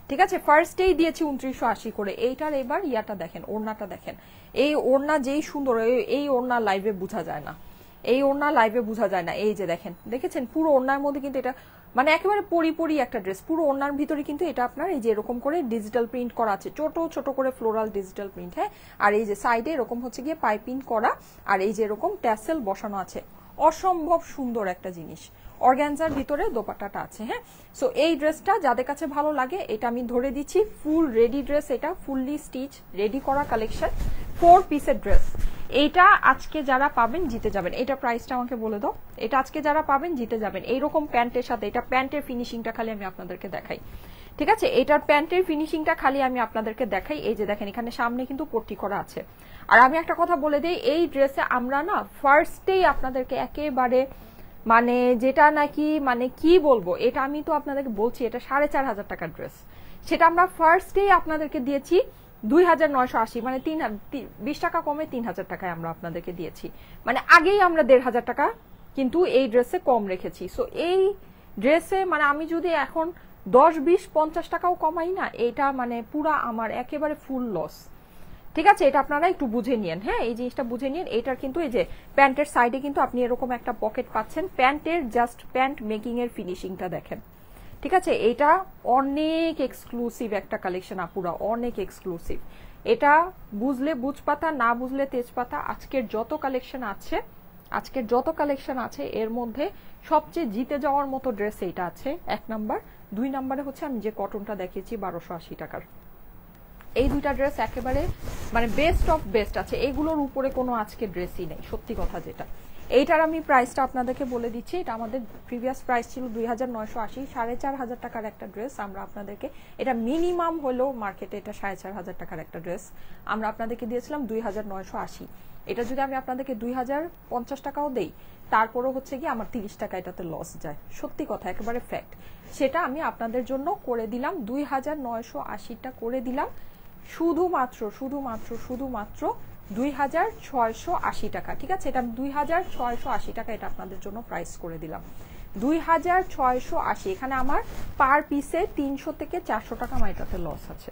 ঠিক আছে, ফার্স্টেই দিয়েছি 2980 করে। এইটার এবার ইয়াটা দেখেন, ওড়নাটা দেখেন, এই ওড়না যেই সুন্দর, এই ওড়না লাইভে বোঝা যায় না, এই ওড়না লাইভে বোঝা যায় না। এই যে দেখেন, দেখেছেন পুরো ওড়নার মধ্যে কিন্তু এটা মানে একেবারে পরি একটা ড্রেস। পুরো ওড়নার ভিতরে কিন্তু এটা আপনার এই যে এরকম করে ডিজিটাল প্রিন্ট করা আছে, ছোট ছোট করে ফ্লোরাল ডিজিটাল প্রিন্ট, হ্যাঁ। আর এই যে সাইডে এরকম হচ্ছে গিয়ে পাইপিং করা, আর এই যে এরকম ট্যাসেল বসানো আছে, অসম্ভব সুন্দর একটা জিনিস। অর্গানজার ভিতরে দোপাট্টাটা আছে, হ্যাঁ। সো এই ড্রেসটা যাদের কাছে ভালো লাগে, এটা আমি ধরে দিচ্ছি ফুল রেডি ড্রেস, এটা ফুললি স্টিচ রেডি করা কালেকশন, 4 পিসের ড্রেস। এইটা আজকে যারা পাবেন জিতে যাবেন। এটা প্রাইসটা আমাকে বলে দাও। এটা আজকে যারা পাবেন জিতে যাবেন। এইরকম প্যান্টের সাথে, এটা প্যান্টের ফিনিশিংটা খালি আমি আপনাদেরকে দেখাই, ঠিক আছে, এটার প্যান্টের ফিনিশিংটা খালি আমি আপনাদেরকে দেখাই। এই যে দেখেন, এখানে সামনে কিন্তু পট্টি করা আছে। আর আমি একটা কথা বলে দিই, এই ড্রেসে আমরা না ফার্স্টেই আপনাদেরকে একেবারে মানে যেটা নাকি মানে কি বলবো, এটা আমি তো আপনাদেরকে বলছি এটা 4500 টাকার ড্রেস, সেটা আমরা ফার্স্টেই আপনাদেরকে দিয়েছি 2980, মানে 20 টাকা কমে 3000 টাকায় আমরা আপনাদেরকে দিয়েছি। মানে আগেই আমরা 1500 টাকা কিন্তু এই ড্রেসে কম রেখেছি। সো এই ড্রেসে মানে আমি যদি এখন 10, 20, 50 টাকাও কমাই না, এটা মানে পুরা আমার একেবারে ফুল লস, ঠিক আছে। এটা আপনারা একটু বুঝে নিন, হ্যাঁ, এই জিনিসটা বুঝে নিন। এটার কিন্তু এই যে প্যান্টের সাইডে কিন্তু আপনি এরকম একটা পকেট পাচ্ছেন। প্যান্টের জাস্ট প্যান্ট মেকিং এর ফিনিশিংটা দেখেন, ঠিক আছে, এটা অনেক এক্সক্লুসিভ একটা কালেকশন আপুরা, অনেক এক্সক্লুসিভ। এটা বুঝলে বুঝপাতা, না বুঝলে তেজপাতা। আজকের যত কালেকশন আছে এর মধ্যে সবচেয়ে জিতে যাওয়ার মতো ড্রেস এইটা আছে 1 নাম্বার। 2 নাম্বারে হচ্ছে আমি যে কটনটা দেখিয়েছি 1280 টাকার, এই দুইটা ড্রেস একেবারে মানে বেস্ট অফ বেস্ট আছে, এগুলোর উপরে কোনো আজকে ড্রেসই নেই, সত্যি কথা যেটা। এইটার আমি প্রাইসটা আপনাদেরকে বলে দিচ্ছি, এটা আমাদের প্রিভিয়াস প্রাইস ছিল 2980, 4500 টাকার একটা ড্রেস আমরা আপনাদেরকে, এটা মিনিমাম হলেও মার্কেটে এটা 4500 টাকার একটা ড্রেস আমরা আপনাদেরকে দিয়েছিলাম 2980। এটা যদি আমি আপনাদেরকে 2050 টাকাও দেই তারপরও হচ্ছে কি আমার 30 টাকা এটাতে লস যায়, সত্যি কথা একেবারে ফ্যাক্ট। সেটা আমি আপনাদের জন্য করে দিলাম 2980টা করে দিলাম শুধুমাত্র 2680 টাকা, ঠিক আছে। এটা 2680 টাকা এটা আপনাদের জন্য প্রাইস করে দিলাম 2680। এখানে আমার পার পিসে 300 থেকে 400 টাকা আমার এটাতে লস আছে,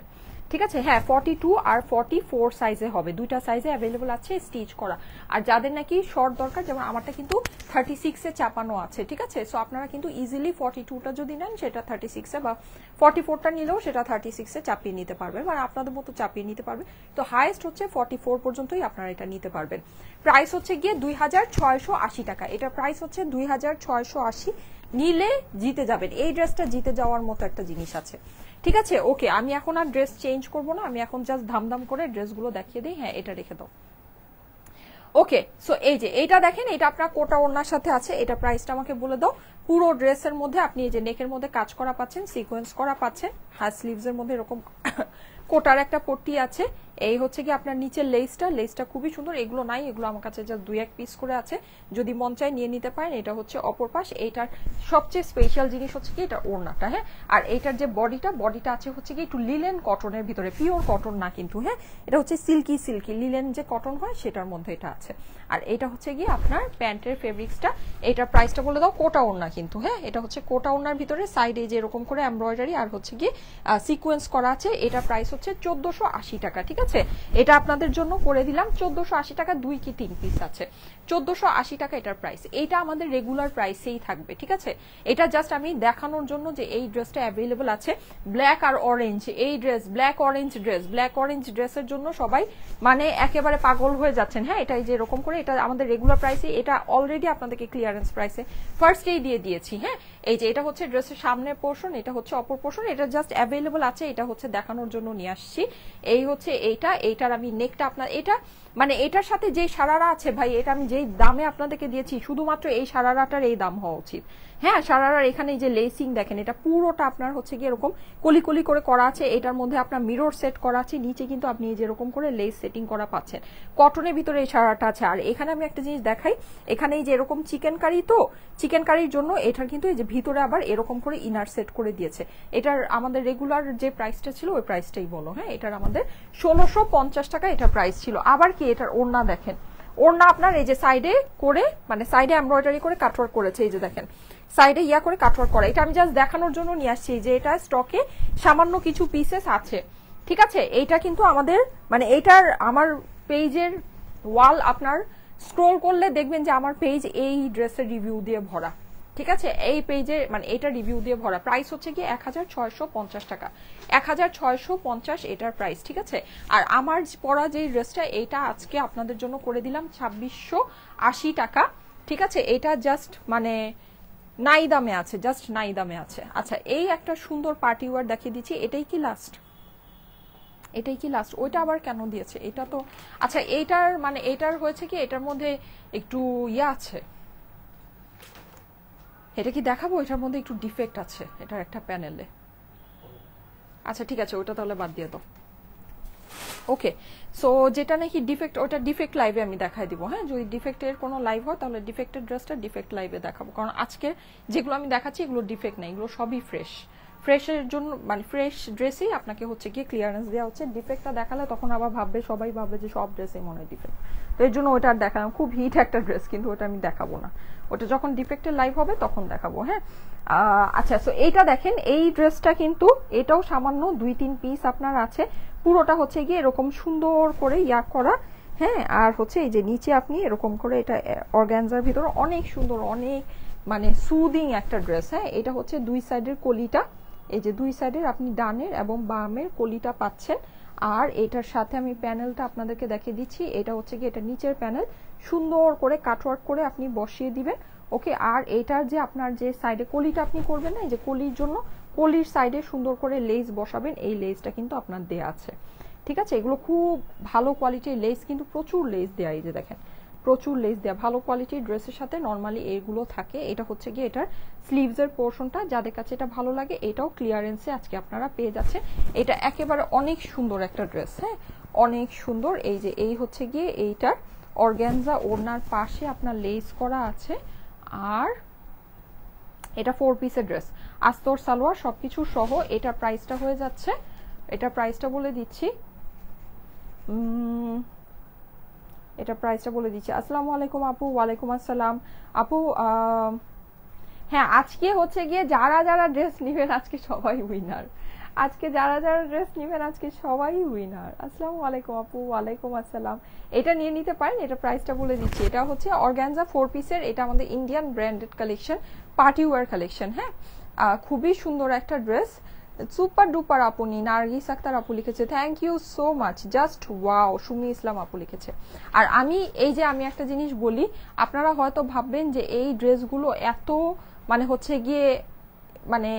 ঠিক আছে। হ্যাঁ 42 আর 44 সাইজে হবে, দুইটা সাইজে অ্যাভেলেবল আছে স্টিচ করা। আর যাদের নাকি শর্ট দরকার, যেমন আমারটা কিন্তু 36-এ চাপানো আছে, ঠিক আছে। সো আপনারা কিন্তু ইজিলি 42টা যদি নেন সেটা 36-এ, বা 44টা নিলেও সেটা 36-এ চাপিয়ে নিতে পারবেন, মানে আপনাদের মতো চাপিয়ে নিতে পারবেন। তো হাইয়েস্ট হচ্ছে 44 পর্যন্তই আপনারা এটা নিতে পারবেন। প্রাইস হচ্ছে গিয়ে 2680 টাকা, এটা প্রাইস হচ্ছে 2680। নিলে জিতে যাবেন, এই ড্রেসটা জিতে যাওয়ার মতো একটা জিনিস আছে, ঠিক আছে। ওকে, আমি এখন আর ড্রেস চেঞ্জ করব না, আমি এখন জাস্ট ধামধাম করে ড্রেসগুলো দেখিয়ে দিই। হ্যাঁ এটা রেখে দাও। ওকে, সো এই যে এইটা দেখেন, এটা আপনার কোটা ওড়নার সাথে আছে, এটা প্রাইসটা আমাকে বলে দাও। পুরো ড্রেসের মধ্যে আপনি এই যে নেকের মধ্যে কাজ করা পাচ্ছেন, সিকোয়েন্স করা পাচ্ছেন, হাফ স্লিভসের মধ্যে এরকম কোটার একটা পট্টি আছে। এই হচ্ছে কি আপনার নিচের লেসটা খুবই সুন্দর, এগুলো নাই, এগুলো আমার কাছে জাস্ট 2-1 পিস করে আছে, যদি মন চায় নিয়ে নিতে পারেন। এটা হচ্ছে অপর পাশ। এইটার সবচেয়ে স্পেশাল জিনিস হচ্ছে কি এটা ওড়নাটা, হ্যাঁ। আর এইটার যে বডিটা আছে হচ্ছে কি একটু লিলেন কটনের ভিতরে, পিওর কটন না কিন্তু, হ্যাঁ এটা হচ্ছে সিল্কি লিলেন যে কটন হয় সেটার মধ্যে এটা আছে। আর এটা হচ্ছে গিয়ে আপনার প্যান্টের ফেব্রিক্সটা, এটার প্রাইসটা বলে দাও। কোটা ওড়না কিন্তু, হ্যাঁ এটা হচ্ছে কোটা ওড়নার ভিতরে সাইডে যে এরকম করে এমব্রয়ডারি আর হচ্ছে গিয়ে সিকোয়েন্স করা আছে। এটা প্রাইস হচ্ছে 1480 টাকা, ঠিক আছে। এটা আপনাদের জন্য করে দিলাম 1480 টাকা, 2 কি 3 পিস আছে, 1480 টাকা এটার প্রাইস। এইটা আমাদের রেগুলার প্রাইসেই থাকবে, ঠিক আছে। এটা জাস্ট আমি দেখানোর জন্য যে এই ড্রেসটা অ্যাভেলেবল আছে। ব্ল্যাক আর অরেঞ্জ এই ড্রেস, ব্ল্যাক অরেঞ্জ ড্রেসের জন্য সবাই মানে একেবারে পাগল হয়ে যাচ্ছেন, হ্যাঁ। এটাই যে এরকম করে, এটা আমাদের রেগুলার প্রাইসে, এটা অলরেডি আপনাদেরকে ক্লিয়ারেন্স প্রাইসে ফার্স্টেই দিয়ে দিয়েছি, হ্যাঁ। এই যে এটা হচ্ছে ড্রেসের সামনের পোর্শন, এটা হচ্ছে অপর পোর্শন, এটা জাস্ট অ্যাভেলেবল আছে, এটা হচ্ছে দেখানোর জন্য নিয়ে আসছি। এই হচ্ছে এইটার আমি নেকটা আপনার, এটা মানে এটার সাথে যে সারারা আছে ভাই, এটা আমি যেই দামে আপনাদেরকে দিয়েছি শুধুমাত্র এই সারারাটার এই দাম হওয়া উচিত, হ্যাঁ। সারারার এখানে যে লেসিং দেখেন, এটা পুরোটা আপনার হচ্ছে কি এরকম কলি করে করা আছে, এটার মধ্যে আপনার মিরর সেট করা আছে, নিচে কিন্তু আপনি যেরকম করে লেস সেটিং করা পাচ্ছেন, কটনের ভিতরে এই সারাটা আছে। আর এখানে আমি একটা জিনিস দেখাই, এখানে এই যে এরকম চিকেন কারির জন্য এটার কিন্তু এই যে ভিতরে আবার এরকম করে ইনার সেট করে দিয়েছে। এটার আমাদের রেগুলার যে প্রাইসটা ছিল ওই প্রাইসটাই বলো, হ্যাঁ। এটার আমাদের 1650 টাকা এটা প্রাইস ছিল। আবার কি এটার ওড়না দেখেন, ওড়না আপনার এই যে সাইডে করে, মানে সাইডে এমব্রয়ডারি করে কাটওয়ার্ক করেছে, এই যে দেখেন সাইডে করে কাটওয়ার্ক করা। এটা আমি জাস্ট দেখানোর জন্য নিয়ে আসছি যে এটা স্টকে সামান্য কিছু পিসেস আছে, ঠিক আছে। এইটা কিন্তু আমাদের মানে এইটার আমার পেজের ওয়াল আপনার স্ক্রোল করলে দেখবেন যে আমার পেজ এই ড্রেসের রিভিউ দিয়ে ভরা, ঠিক আছে। এই পেজে মানে এটা রিভিউ দিয়ে ভরা। প্রাইস হচ্ছে কি 1650 টাকা, 1650 এটার প্রাইস, ঠিক আছে। আর আমার পরা যে ড্রেসটা এইটা আজকে আপনাদের জন্য করে দিলাম 2680 টাকা, ঠিক আছে। এটা জাস্ট মানে নাই দামে আছে, জাস্ট নাই দামে আছে। আচ্ছা এই একটা সুন্দর পার্টি ওয়্যার দেখিয়ে দিচ্ছি, এটাই কি লাস্ট, ওইটা আবার কেন দিয়েছে এটা তো, আচ্ছা এইটার মানে এটার হয়েছে কি এটার মধ্যে একটু আছে, এটা কি দেখাবো, এটার মধ্যে একটু ডিফেক্ট আছে এটার একটা প্যানেলে। আচ্ছা ঠিক আছে, ওটা তাহলে বাদ দিয়ে দাও। ওকে, সো যেটা নাকি ডিফেক্ট, ওটা ডিফেক্ট লাইভে আমি দেখাই দিব, হ্যাঁ। যদি ডিফেক্টের কোনো লাইভ হয় তাহলে ডিফেক্টের ড্রেসটা ডিফেক্ট লাইভে দেখাবো, কারণ আজকে যেগুলো আমি দেখাচ্ছি এগুলো ডিফেক্ট নাই, এগুলো সবই ফ্রেশের জন্য, মানে ফ্রেশ ড্রেসেই আপনাকে হচ্ছে গিয়ে ক্লিয়ারেন্স দেওয়া হচ্ছে। ডিফেক্টটা দেখালে তখন আবার সবাই ভাববে যে সব ড্রেসেই মনে হয় ডিফেক্ট, তো এর জন্য ওটা আর দেখালাম। খুব হিট একটা ড্রেস, কিন্তু ওটা আমি দেখাবো না, ওটা যখন ডিফেক্টের লাইভ হবে তখন দেখাবো, হ্যাঁ। আচ্ছা, সো এইটা দেখেন, এই ড্রেসটা কিন্তু এটাও সামান্য 2-3 পিস আপনার আছে। পুরোটা হচ্ছে গিয়ে এরকম সুন্দর করে করা, হ্যাঁ। আর হচ্ছে এই যে নিচে আপনি এরকম করে, এটা অর্গানজার ভিতরে অনেক সুন্দর, অনেক মানে সুদিং একটা ড্রেস, হ্যাঁ। এটা হচ্ছে দুই সাইডের কলিটা, এই যে দুই সাইডের আপনি ডানের এবং বামের কলিটা পাচ্ছেন। আর এটার সাথে আমি প্যানেলটা আপনাদেরকে দেখিয়ে দিচ্ছি। এটা হচ্ছে কি এটা নিচের প্যানেল, সুন্দর করে কাটওয়ার্ক করে আপনি বসিয়ে দিবেন। ওকে, আর এটার যে আপনার যে সাইডে কলিটা আপনি করবেন না, এই যে কলির জন্য কলির সাইডে সুন্দর করে লেস বসাবেন, এই লেসটা কিন্তু আপনার দেয়া আছে। ঠিক আছে, এগুলো খুব ভালো কোয়ালিটির লেস, কিন্তু প্রচুর লেস দেয়া, এই যে দেখেন প্রচুর লেস দেয়া, ভালো কোয়ালিটির ড্রেসের সাথে নর্মালি এইগুলো থাকে। এটা হচ্ছে গিয়ে এটার স্লিভসের পোর্শনটা, যাদের কাছে এটা ভালো লাগে এটাও ক্লিয়ারেন্সে আজকে আপনারা পেয়ে যাচ্ছেন। এটা একেবারে অনেক সুন্দর একটা ড্রেস, হ্যাঁ অনেক সুন্দর। এই যে এই হচ্ছে গিয়ে এইটার অর্গানজা ওড়নার পাশে আপনার লেস করা আছে, আর এটা 4 পিসের ড্রেস, আস্তর সালোয়ার সবকিছু সহ। এটার প্রাইসটা হয়ে যাচ্ছে, এটার প্রাইসটা বলে দিচ্ছি, এটা প্রাইসটা বলে দিচ্ছি। আসসালামু আলাইকুম আপু। ওয়ালাইকুম আসসালাম আপু। হ্যাঁ আজকে হচ্ছে গিয়ে যারা যারা ড্রেস নেবেন আজকে সবাই উইনার, আজকে যারা যারা ড্রেস নেবেন আজকে সবাই উইনার। আসসালামু আলাইকুম আপু। ওয়ালাইকুম আসসালাম। এটা নিয়ে নিতে পারেন, এটা প্রাইসটা বলে দিচ্ছি। এটা হচ্ছে অর্গানজা 4 পিসের, এটা আমাদের Indian branded collection, party wear collection. হ্যাঁ খুবই সুন্দর একটা ড্রেস, সুপার ডুপার। আপনি নার্গিস আক্তার আপু লিখেছে, thank you so much, just wow. Sumi Islam আপু লিখেছে। আর আমি এই যে আমি একটা জিনিস বলি, আপনারা হয়তো ভাববেন যে এই ড্রেসগুলো এত মানে হচ্ছে গিয়ে মানে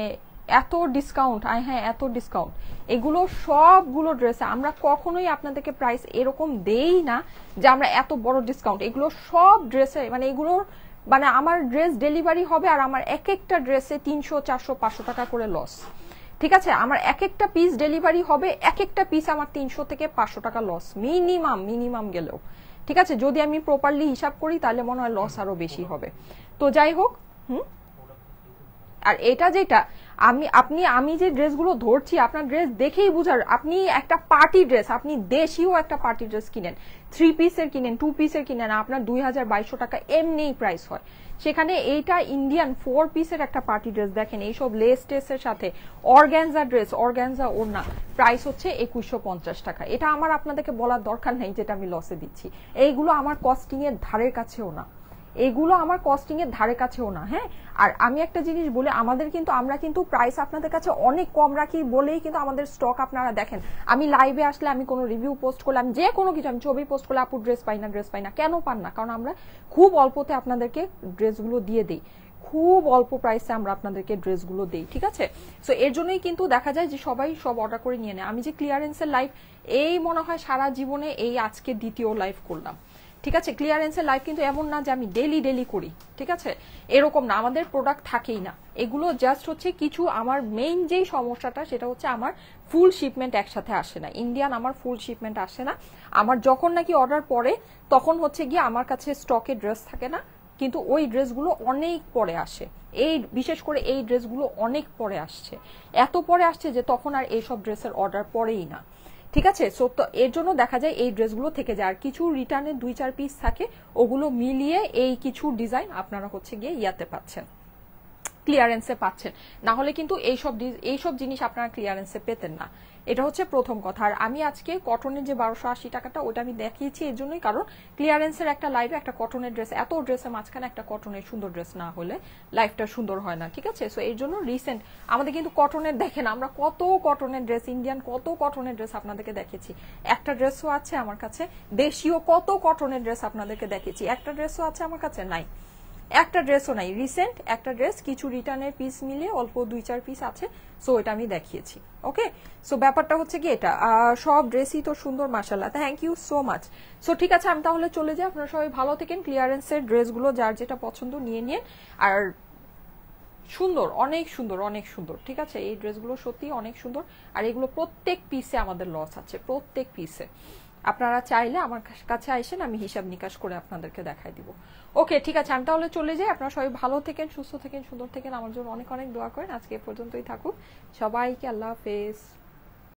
এত ডিসকাউন্ট, হ্যাঁ এত ডিসকাউন্ট, এগুলো সবগুলো ড্রেসে আমরা কখনোই আপনাদেরকে প্রাইস এরকম দেই না যে আমরা এত বড় ডিসকাউন্ট। এগুলো সব ড্রেসে মানে এগুলোর মানে আমার ড্রেস ডেলিভারি হবে আর আমার এক একটা ড্রেসে 300 400 500 টাকা করে লস। ঠিক আছে, আমার এক একটা পিস ডেলিভারি হবে, এক একটা পিস আমার 300 থেকে 500 টাকা লস মিনিমাম গেলেও। ঠিক আছে, যদি আমি প্রপারলি হিসাব করি তাহলে মনে হয় লস আরো বেশি হবে। তো যাই হোক, আর এটা যেটা আমি যে ড্রেসগুলো ধরছি আপনার ড্রেস দেখেই বুঝার, আপনি একটা পার্টি ড্রেস, আপনি দেশীয় একটা পার্টি ড্রেস কিনেন, 3 পিসের কিনেন, 2 পিসের কিনেন, আপনার 2200 টাকা এমনিই প্রাইস হয়। সেখানে এইটা ইন্ডিয়ান 4 পিসের একটা পার্টি ড্রেস, দেখেন এইসব লেস টেসের সাথে অর্গানজা ড্রেস, অর্গানজা ওড়না, প্রাইস হচ্ছে 2150 টাকা। এটা আমার আপনাদেরকে বলার দরকার নেই যেটা আমি লসে দিচ্ছি। এইগুলো আমার কস্টিং এর ধারের কাছেও না, এগুলো আমার কস্টিং এর ধারে কাছেও না। হ্যাঁ, আর আমি একটা জিনিস বলি, আমরা কিন্তু প্রাইস আপনাদের কাছে অনেক কম রাখি বলেই কিন্তু আমাদের স্টক আপনারা দেখেন। আমি লাইভে আসলে, আমি কোনো রিভিউ পোস্ট করলে, আমি যে কোনো কিছু, আমি ছবি পোস্ট করলে আপু ড্রেস পাই না, কেন পান না? কারণ আমরা খুব অল্পতে আপনাদেরকে ড্রেসগুলো দিয়ে দিই, খুব অল্প প্রাইসে আমরা আপনাদেরকে ড্রেসগুলো দেই। ঠিক আছে, সো এর জন্যই কিন্তু দেখা যায় যে সবাই সব অর্ডার করে নিয়ে নেয়। আমি যে ক্লিয়ারেন্সের লাইভ, এই মনে হয় সারা জীবনে এই আজকে দ্বিতীয় লাইভ করলাম। ঠিক আছে, ক্লিয়ারেন্সের লাইভ কিন্তু এমন না যে আমি ডেলি করি, ঠিক আছে, এরকম না, আমাদের প্রোডাক্ট থাকেই না। এগুলো জাস্ট হচ্ছে কিছু, আমার মেইন যেই সমস্যাটা সেটা হচ্ছে আমার ফুল শিপমেন্ট একসাথে আসে না, ইন্ডিয়ান আমার ফুল শিপমেন্ট আসে না। আমার যখন নাকি অর্ডার পড়ে তখন হচ্ছে গিয়ে আমার কাছে স্টকে ড্রেস থাকে না, কিন্তু ওই ড্রেসগুলো অনেক পরে আসে। এই বিশেষ করে এই ড্রেসগুলো অনেক পরে আসছে, এত পরে আসছে যে তখন আর এইসব ড্রেসের অর্ডার পড়েই না। ঠিক আছে, সো তো এর জন্য দেখা যায় এই ড্রেসগুলো থেকে যায়, আর কিছু রিটার্নের 2-4 পিস থাকে, ওগুলো মিলিয়ে এই কিছু ডিজাইন আপনারা হচ্ছে গিয়ে ইয়াতে পাচ্ছেন, ক্লিয়ারেন্সে পাচ্ছেন। না হলে কিন্তু এইসব জিনিস আপনারা ক্লিয়ারেন্সে পেতেন না। এটা হচ্ছে প্রথম কথা। আর আমি আজকে কটনের যে 1280 টাকাটা ওটা আমি দেখিয়েছি এর জন্যই, কারণ ক্লিয়ারেন্সের একটা লাইভে একটা কটনের ড্রেস, এত ড্রেসের মাঝখানে একটা কটনের সুন্দর ড্রেস না হলে লাইফটা সুন্দর হয় না। ঠিক আছে, সো এর জন্য রিসেন্ট আমাদের কিন্তু কটনের, দেখেন আমরা কত কটনের ড্রেস, ইন্ডিয়ান কত কটনের ড্রেস আপনাদেরকে দেখেছি। একটা ড্রেসও আছে আমার কাছে, দেশীয় কত কটনের ড্রেস আপনাদেরকে দেখেছি, একটা ড্রেসও আছে আমার কাছে নাই, একটা ড্রেসও নাই। রিসেন্ট একটা ড্রেস, কিছু রিটার্নের পিস মিলিয়ে অল্প 2-4 পিস আছে, সো এটা আমি দেখিয়েছি। ওকে, সো ব্যাপারটা হচ্ছে কি এটা, সব ড্রেসই তো সুন্দর মাশাআল্লাহ, thank you so much. So ঠিক আছে, আমি তাহলে চলে যাই, আপনারা সবাই ভালো থাকেন। ক্লিয়ারেন্সের ড্রেসগুলো যার যেটা পছন্দ নিয়ে নিন, আর সুন্দর, অনেক সুন্দর। ঠিক আছে, এই ড্রেসগুলো সত্যি অনেক সুন্দর, আর এগুলো প্রত্যেক পিসে আমাদের লস আছে, প্রত্যেক পিসে। আপনারা চাইলে আমার কাছে আসেন, আমি হিসাব নিকাশ করে আপনাদেরকে দেখাই দিব। ওকে ঠিক আছে, আমি তাহলে চলে যাই। আপনারা সবাই ভালো থেকেন, সুস্থ থেকেন, সুন্দর থেকেন, আমার জন্য অনেক অনেক দোয়া করেন। আজকে এ পর্যন্তই থাকুক, সবাইকে আল্লাহ হাফেজ।